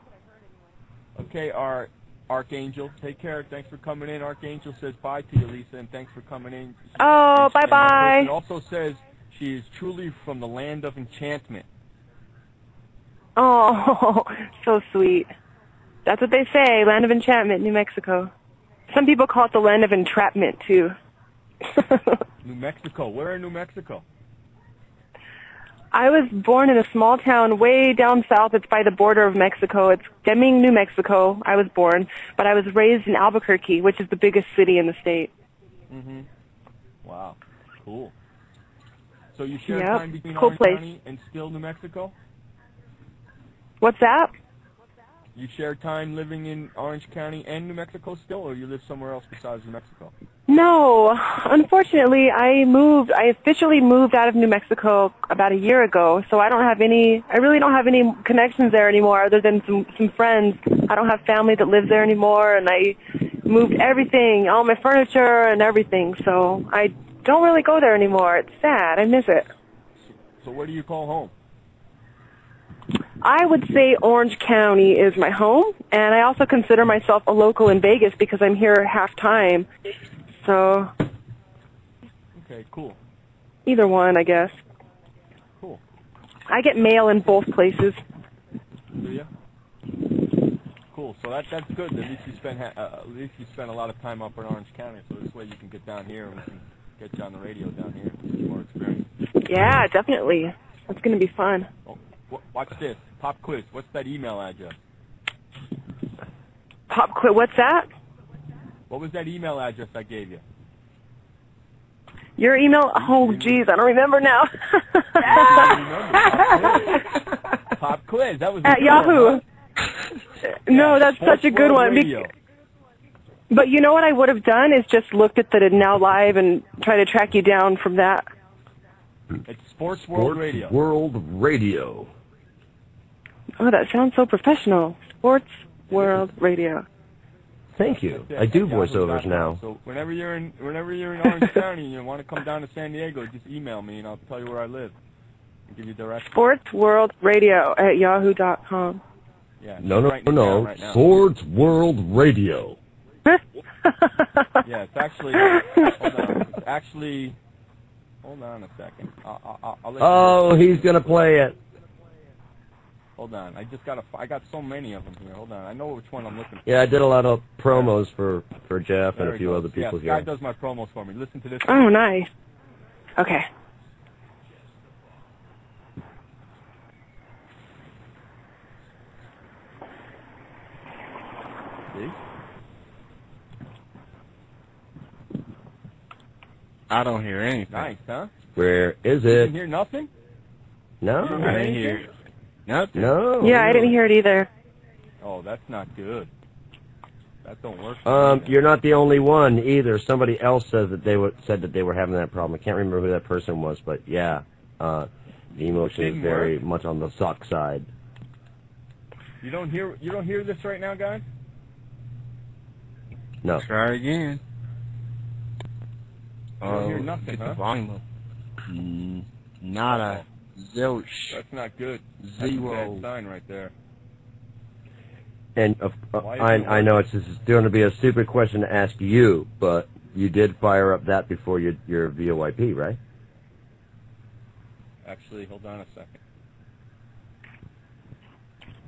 Okay, our Archangel, take care. Thanks for coming in. Archangel says bye to you, Lisa, and thanks for coming in. Oh, And that bye-bye. person also says she is truly from the land of enchantment. Oh, so sweet. That's what they say, land of enchantment, New Mexico. Some people call it the land of entrapment, too. New Mexico. Where in New Mexico? I was born in a small town way down south. It's by the border of Mexico. It's Deming, New Mexico. I was born, but I was raised in Albuquerque, which is the biggest city in the state. Mm-hmm. Wow. Cool. So you share Yep. time between Cool Orange place. County and still New Mexico? What's that? You share time living in Orange County and New Mexico still, or you live somewhere else besides New Mexico? No, unfortunately, I officially moved out of New Mexico about a year ago, so I really don't have any connections there anymore other than some friends. I don't have family that lives there anymore, and I moved everything, all my furniture and everything, so I don't really go there anymore. It's sad. I miss it. So what do you call home? I would say Orange County is my home, and I also consider myself a local in Vegas because I'm here half-time. So, okay, cool. Either one, I guess. Cool. I get mail in both places. Do you? Cool. So that's good. At least you spend a lot of time up in Orange County. So this way you can get down here and we can get you on the radio down here and get more experience. Yeah, definitely. That's going to be fun. Oh, watch this. Pop quiz. What's that email address? Pop quiz. What's that? What was that email address I gave you? Your email? Oh, geez, I don't remember now. Pop quiz. That was at Yahoo. No, yeah, that's such a good one. But you know what I would have done is just looked at the Now Live and try to track you down from that. It's Sports World Radio. World Radio. Oh, that sounds so professional. Sports World Radio. Thank you. I do voiceovers now. So whenever you're in Orange County and you want to come down to San Diego, just email me and I'll tell you where I live and give you directions. Sports World Radio at yahoo.com. Yeah. No. Right now. Sports World Radio. Yeah, it's actually. Hold on a second. I'll let you know. He's gonna play it. Hold on. I got so many of them here. Hold on. I know which one I'm looking for. Yeah, I did a lot of promos for Jeff and a few other people here. here. Guy does my promos for me. Listen to this. Oh, nice. Okay. See? I don't hear anything. Nice, huh? Where is You it? didn't hear nothing? No. I didn't hear nothing. No. Yeah, I didn't hear it either. Oh, that's not good. That don't work. You're not the only one either. Somebody else said that they were having that problem. I can't remember who that person was, but yeah, the emotion is very much on the suck side. You don't hear this right now, guys? No. Try again. You don't hear nothing, Get huh? the volume up. Nada. Zilch. That's not good. Zero. That's a bad sign right there. And I know it's going to be a stupid question to ask you, but you did fire up that before your VoIP, right? Actually, hold on a second.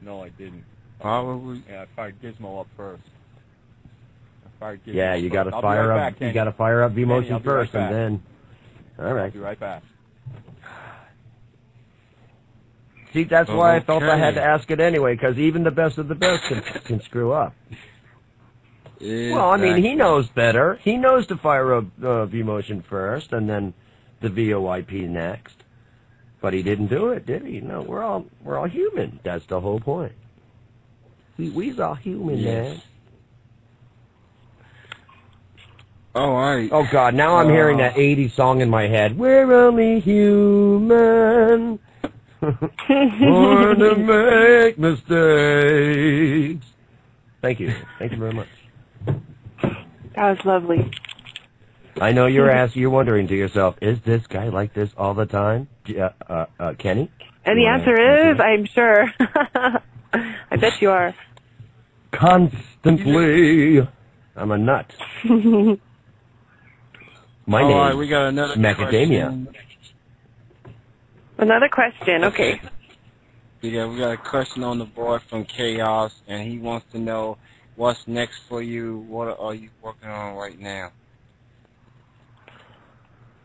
No, I didn't. Probably. Yeah, I fired Gizmo up first. Yeah, you got to fire up. You got to fire up VMotion first, and then. All right. I'll be right back. See, that's why I felt I had to ask it anyway, because even the best of the best can screw up. Exactly. Well, I mean, he knows better. He knows to fire up VMotion first, and then the VoIP next. But he didn't do it, did he? No, we're all human. That's the whole point. We's all human, man. Oh, all right. Oh, God, now I'm hearing that 80s song in my head. We're only human. Born to make mistakes. Thank you. Thank you very much. That was lovely. I know you're wondering to yourself, is this guy like this all the time? Kenny? And the answer is, I'm sure. I bet you are. Constantly. I'm a nut. My name right, we got another Macadamia. Question. Another question, okay. Yeah, we got a question on the board from Chaos, and he wants to know what's next for you. What are you working on right now?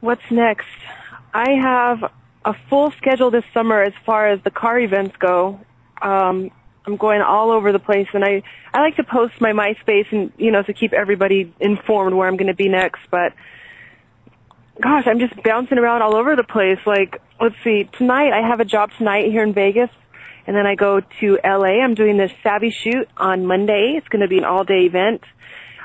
What's next? I have a full schedule this summer as far as the car events go. I'm going all over the place, and I like to post my MySpace and, to keep everybody informed where I'm going to be next, but gosh, I'm just bouncing around all over the place. Like, let's see, tonight, I have a job tonight here in Vegas, And then I go to LA. I'm doing this Savvy shoot on Monday. It's going to be an all-day event.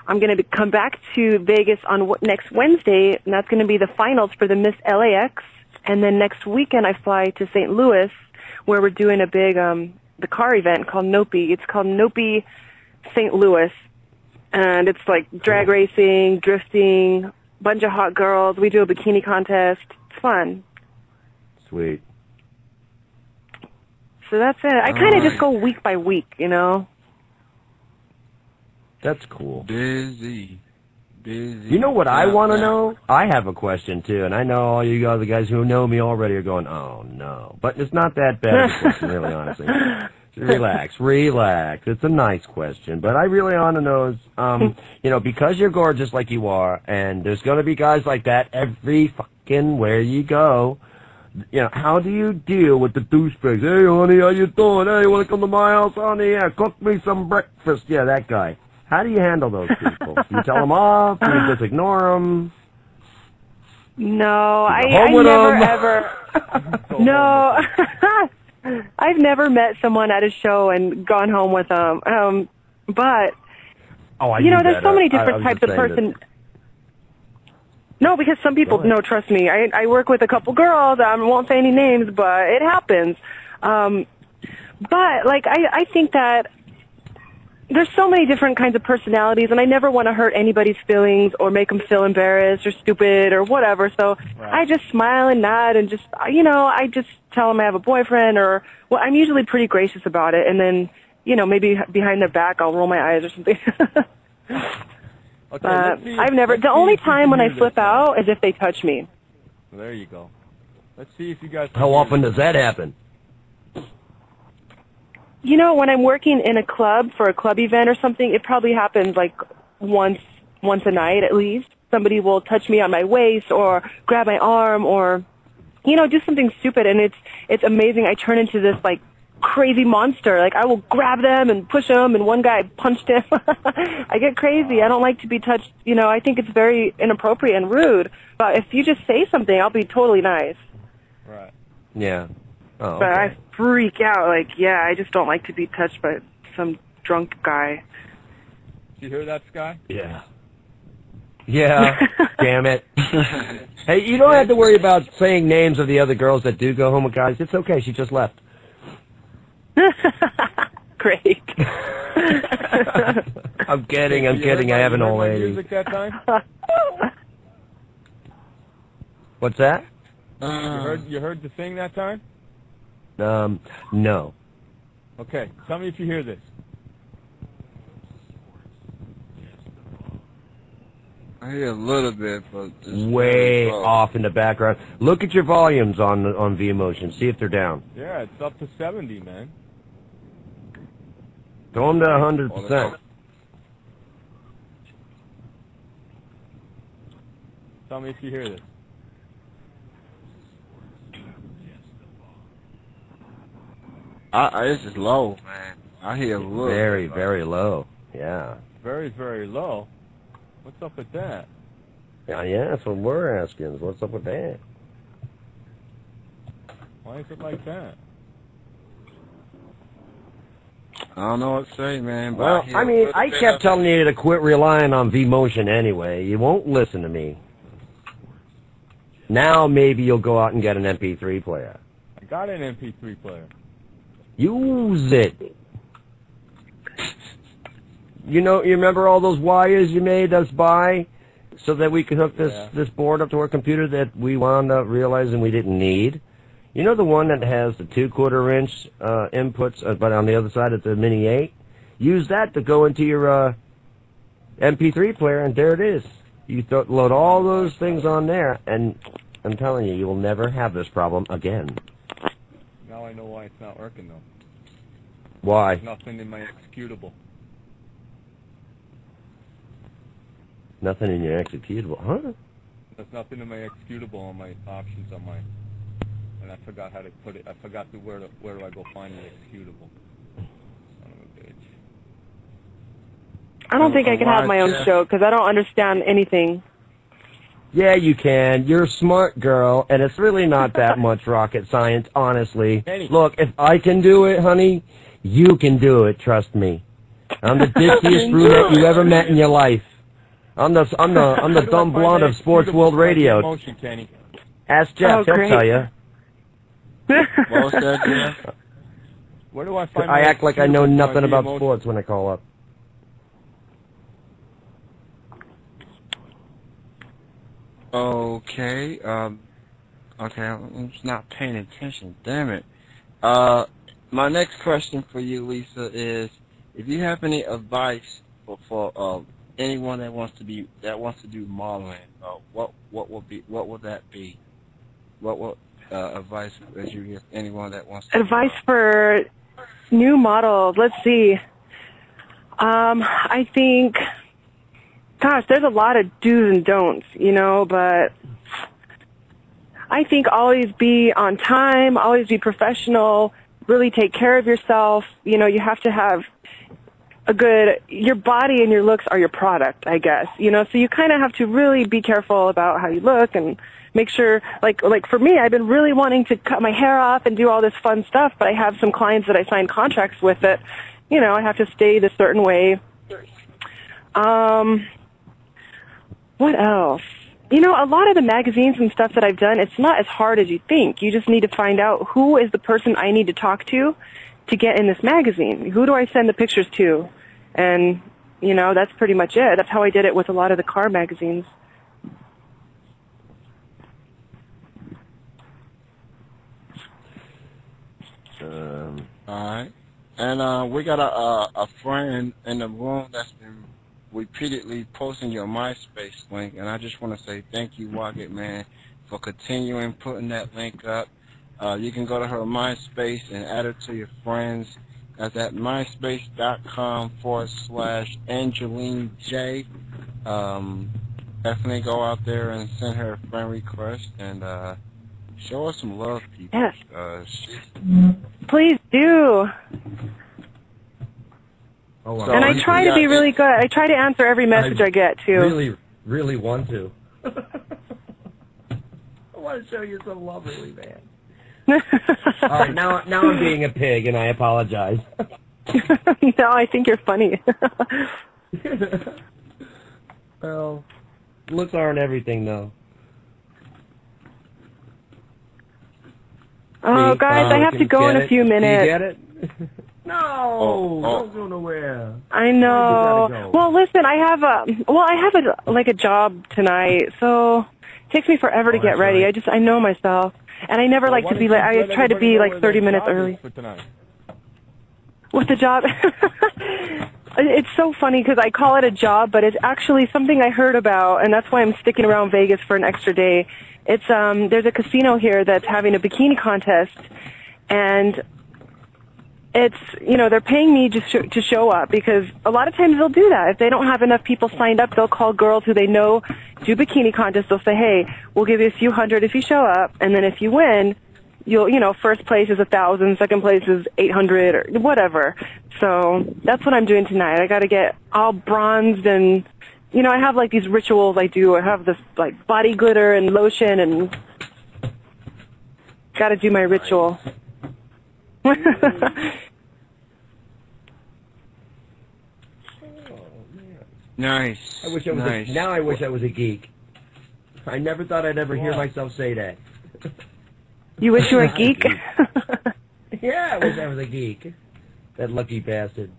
I'm going to come back to Vegas on next Wednesday, and that's going to be the finals for the Miss LAX. And then next weekend I fly to St. Louis, where we're doing a big the car event called Nopi. It's called Nopi St. Louis, and it's like drag racing, drifting, bunch of hot girls. We do a bikini contest. It's fun. Sweet. So that's it. I kind of just go week by week, you know. That's cool. Busy. You know what I want to know? I have a question, too, and I know all you other guys who know me already are going, oh, no. But it's not that bad of a question, really, honestly. Relax. It's a nice question. But I really want to know is, you know, because you're gorgeous like you are, and there's going to be guys like that every fucking where you go, you know, how do you deal with the douchebags? Hey, honey, how you doing? Hey, you want to come to my house, honey? Yeah, cook me some breakfast. Yeah, that guy. How do you handle those people? Do you tell them off? Do you just ignore them? No, I never ever. No, I've never met someone at a show and gone home with them. But you know, there's so many different types of person. No, because some people, no, trust me. I work with a couple girls. I won't say any names, but it happens. But like, I think that there's so many different kinds of personalities, and I never want to hurt anybody's feelings or make them feel embarrassed or stupid or whatever. So I just smile and nod and just, you know, I just tell them I have a boyfriend, or, well, I'm usually pretty gracious about it. And then, you know, maybe behind their back I'll roll my eyes or something. Okay, I've never, the only time when I flip out is if they touch me. Well, there you go. Let's see if you guys. How often does that happen? You know, when I'm working in a club for a club event or something, it probably happens like once a night at least. Somebody will touch me on my waist or grab my arm or, you know, do something stupid, and it's amazing. I turn into this like crazy monster. Like, I will grab them and push them, and one guy punched him. I get crazy. I don't like to be touched. You know, I think it's very inappropriate and rude. But if you just say something, I'll be totally nice. Right. Yeah. Oh, okay. But I freak out. Like, yeah, I just don't like to be touched by some drunk guy. Did you hear that, Sky? Yeah. Yeah. Damn it. Hey, you don't have to worry about saying names of the other girls that do go home with guys. It's okay. She just left. Great. I'm kidding. I have an old lady. Music that time? What's that? You heard the thing that time? No. Okay, tell me if you hear this. I hear a little bit, but it's way off in the background. Look at your volumes on V-Emotion. See if they're down. Yeah, it's up to 70, man. Go them to 100%. Tell me if you hear this. It's just low, man. I hear a little. Very, very low. Yeah. Very, very low. What's up with that? Yeah, that's what we're asking. What's up with that? Why is it like that? I don't know what to say, man. But Well, I mean, I kept telling you to quit relying on V-Motion anyway. You won't listen to me. Now maybe you'll go out and get an MP3 player. I got an MP3 player. Use it. You remember all those wires you made us buy so that we could hook this board up to our computer that we wound up realizing we didn't need? You know the one that has the 2/4-inch inputs, but on the other side it's a Mini 8? Use that to go into your MP3 player, and there it is. You load all those things on there, and I'm telling you, you will never have this problem again. Now I know why it's not working, though. Why? There's nothing in my executable. Nothing in your executable, huh? There's nothing in my executable on my options on my... And I forgot how to put it. I forgot where do I go find the executable. Son of a bitch. I don't think I can have my own show because I don't understand anything. Yeah, you can. You're a smart girl, and it's really not that much rocket science, honestly. Look, if I can do it, honey, you can do it, trust me. I'm the ditchiest brunette you ever met in your life. I'm the dumb blonde of Sports World Radio. Ask Jeff, he'll tell you. What was that, Jeff? Where do I find I act like I know nothing about sports when I call up. Okay, okay, I'm just not paying attention, damn it. My next question for you, Lisa, is if you have any advice for anyone that wants to do modeling, what would that be? What advice would you give anyone that wants to advice for new models? Let's see. I think, gosh, there's a lot of do's and don'ts, you know, but I think always be on time, always be professional, really take care of yourself. You know, you have to have your body and your looks are your product, I guess, you know, so you kind of have to really be careful about how you look and make sure, like for me, I've been really wanting to cut my hair off and do all this fun stuff, but I have some clients that I signed contracts with that, you know, I have to stay this certain way. What else? You know, a lot of the magazines and stuff that I've done, it's not as hard as you think. You just need to find out who is the person I need to talk to get in this magazine. Who do I send the pictures to? And, you know, that's pretty much it. That's how I did it with a lot of the car magazines. All right. And we got a friend in the room that's been repeatedly posting your MySpace link, and I just want to say thank you, Rocket Man, for continuing putting that link up. You can go to her MySpace and add her to your friends. That's at myspace.com/Angeline J. Definitely go out there and send her a friend request and show her some love, people. Yes. Please do. Oh, wow. And I try to be really good. I try to answer every message I get, too. Really want to. I want to show you some love, really, man. All right, now I'm being a pig, and I apologize. No, I think you're funny. Well, looks aren't everything, though. Oh, guys, I have to go in a few minutes. Do you get it? No, don't go nowhere. I know. Go. Well, listen, I have a job tonight, so it takes me forever to get ready. Right. I know myself, and I never like to be late. I try to be like 30 minutes early. With the job, it's so funny because I call it a job, but it's actually something I heard about, and that's why I'm sticking around Vegas for an extra day. It's there's a casino here that's having a bikini contest, and it's, you know, they're paying me to show up because a lot of times they'll do that. If they don't have enough people signed up, they'll call girls who they know do bikini contests. They'll say, hey, we'll give you a few hundred if you show up, and then if you win, first place is 1,000, second place is 800 or whatever. So that's what I'm doing tonight. I got to get all bronzed and, you know, I have like these rituals I do. I have this like body glitter and lotion and got to do my ritual. Nice. I wish I was now I wish I was a geek. I never thought I'd ever hear myself say that. You wish you were a geek? Yeah, I wish I was a geek. That lucky bastard.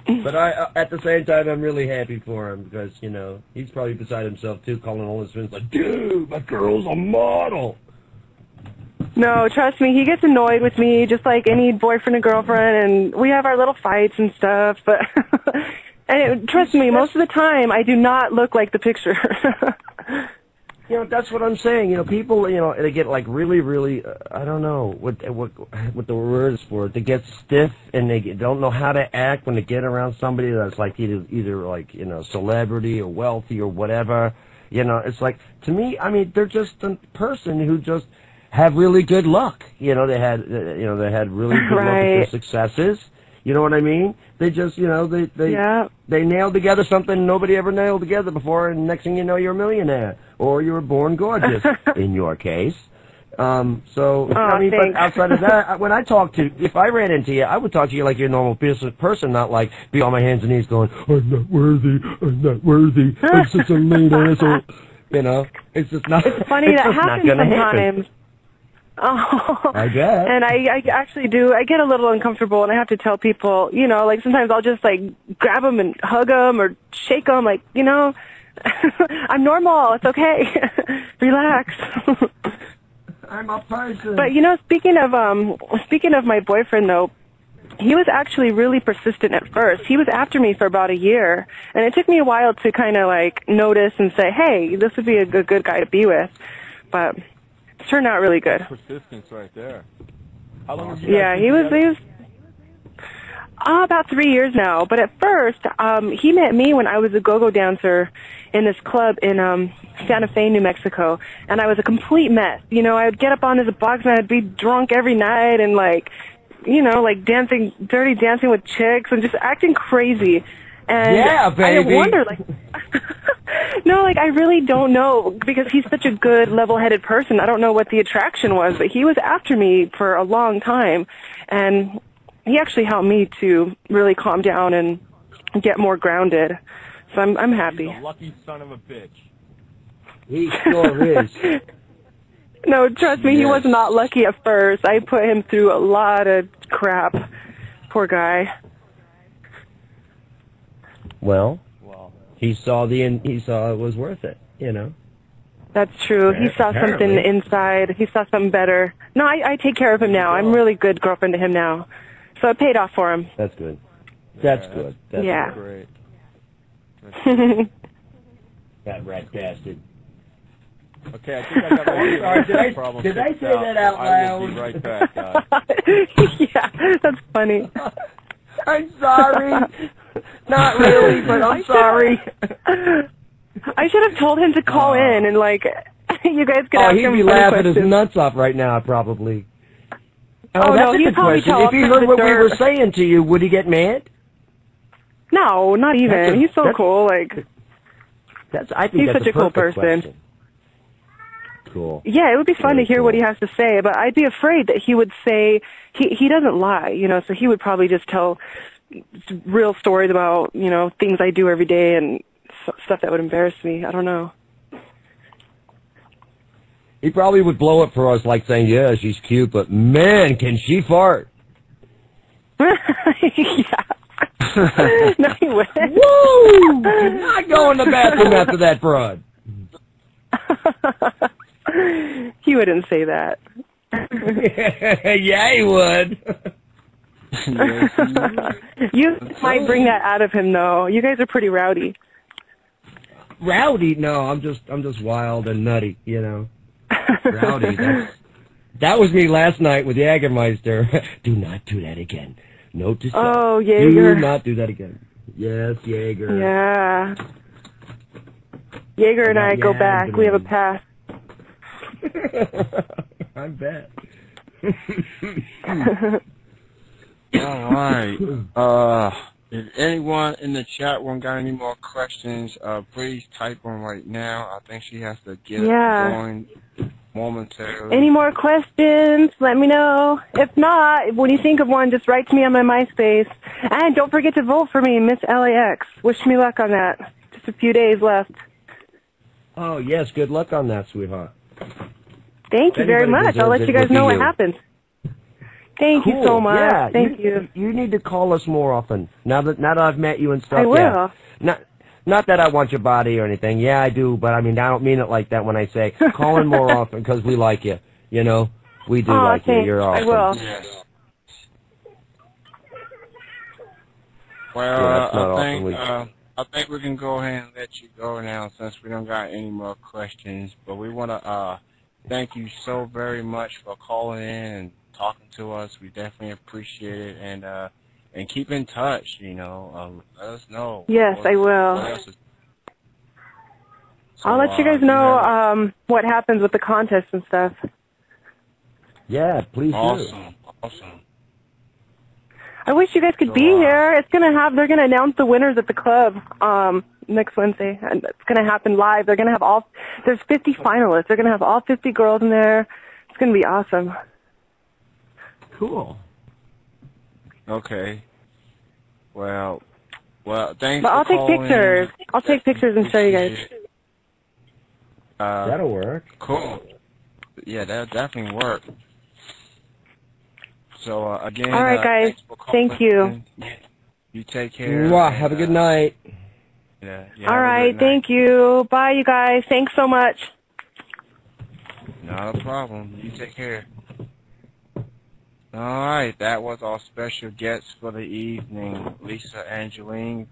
But at the same time, I'm really happy for him because, you know, he's probably beside himself too, calling all his friends like, dude, my girl's a model. No, trust me, he gets annoyed with me just like any boyfriend and girlfriend, and we have our little fights and stuff, but trust me, most of the time I do not look like the picture. You know, that's what I'm saying. You know, people, you know, they get like really, really, I don't know what the word is for it. They get stiff and they don't know how to act when they get around somebody that's like either like, you know, celebrity or wealthy or whatever. You know, it's like, to me, I mean, they're just a person who just have really good luck. You know, they had really good luck with their successes. You know what I mean? They just, they nailed together something nobody ever nailed together before, and next thing you know, you're a millionaire. Or you were born gorgeous, in your case. But outside of that, when I talk to, if I ran into you, I would talk to you like you're a normal person, not like be on my hands and knees going, I'm not worthy, I'm such a lame asshole. You know, it's just not. It's funny, that happens sometimes. Oh, I guess. And I actually do. I get a little uncomfortable, and I have to tell people, like sometimes I'll just like grab them and hug them or shake them, like, I'm normal. It's okay. Relax. I'm a person. But speaking of my boyfriend though, he was actually really persistent at first. He was after me for about a year, and it took me a while to kind of like notice and say, hey, this would be a good guy to be with. But it turned out really good. Persistence right there. How long have you Yeah, he was about 3 years now. But at first, he met me when I was a go-go dancer in this club in Santa Fe, New Mexico, and I was a complete mess. I would get up on his box and I'd be drunk every night and like dirty dancing with chicks and just acting crazy. And yeah, baby. I wonder, like, no, like, I really don't know, because he's such a good, level-headed person. I don't know what the attraction was, but he was after me for a long time, and he actually helped me to really calm down and get more grounded. So I'm happy. He's a lucky son of a bitch. He sure is. No, trust me, he was not lucky at first. I put him through a lot of crap. Poor guy. Well, he saw it was worth it, That's true. He saw something inside. He saw something better. No, I take care of him now. I'm a really good girlfriend to him now. So it paid off for him. That's good. That's good. That's great. That rat bastard. Okay, I think I got my problem. Did I say that out loud? I will be right back, guys. Yeah, that's funny. I'm sorry. Not really, but I'm sorry. I should have told him to call in and, like, you guys could ask him he'd be laughing questions. his nuts off right now, probably. Oh, that's no, a he'd good probably question. tell If us he to heard the what we dirt. were saying to you, would he get mad? No, not even. He's so cool. Like, I think he's that's such a cool person. Question. Cool. Yeah, it would be fun to hear what he has to say, but I'd be afraid that he would say he doesn't lie, so he would probably just tell real stories about, things I do every day and stuff that would embarrass me. I don't know. He probably would blow it for us, like saying, yeah, she's cute, but man, can she fart. Yeah. No, he wouldn't. Woo! You're not going to the bathroom after that fraud. He wouldn't say that. Yeah, he would. You might bring that out of him, though. You guys are pretty rowdy. Rowdy? No, I'm just wild and nutty, Rowdy. That was me last night with Jägermeister. Do not do that again. Note to self. Oh, Jaeger. Do not do that again. Yes, Jaeger. Yeah. Jaeger and I go back. We have a past. I bet. All right. If anyone in the chat room got any more questions, please type them right now. I think she has to get going momentarily. Any more questions? Let me know. If not, when you think of one, just write to me on my MySpace. And don't forget to vote for me, Miss LAX. Wish me luck on that. Just a few days left. Oh, yes. Good luck on that, sweetheart. Thank you very much. I'll let you guys know what happens. Thank you so much. Yeah, Thank you. You need to call us more often. Now that I've met you and stuff. I will. Yeah. Not that I want your body or anything. Yeah, I do, but I don't mean it like that when I say call in more often because we like you. We do like you. You're awesome. I will. Yes. Well, I think we can go ahead and let you go now since we don't got any more questions. But we want to thank you so very much for calling in and talking to us. We definitely appreciate it, and keep in touch. Let us know. Yes, I will. I'll let you guys know what happens with the contest and stuff. Yeah, please do. Awesome. I wish you guys could be here. They're gonna announce the winners at the club next Wednesday, and it's gonna happen live. They're gonna have there's 50 finalists. They're gonna have all 50 girls in there. It's gonna be awesome. Cool. Okay. Well, thanks. But I'll take pictures. I'll take pictures and show you guys. That'll work. Cool. Yeah, that'll definitely work. So, again, all right, guys. Thank you. You take care. Mwah, have a good night. Yeah, all right. Thank you. Bye, you guys. Thanks so much. Not a problem. You take care. All right. That was our special guest for the evening, Lisa Angeline.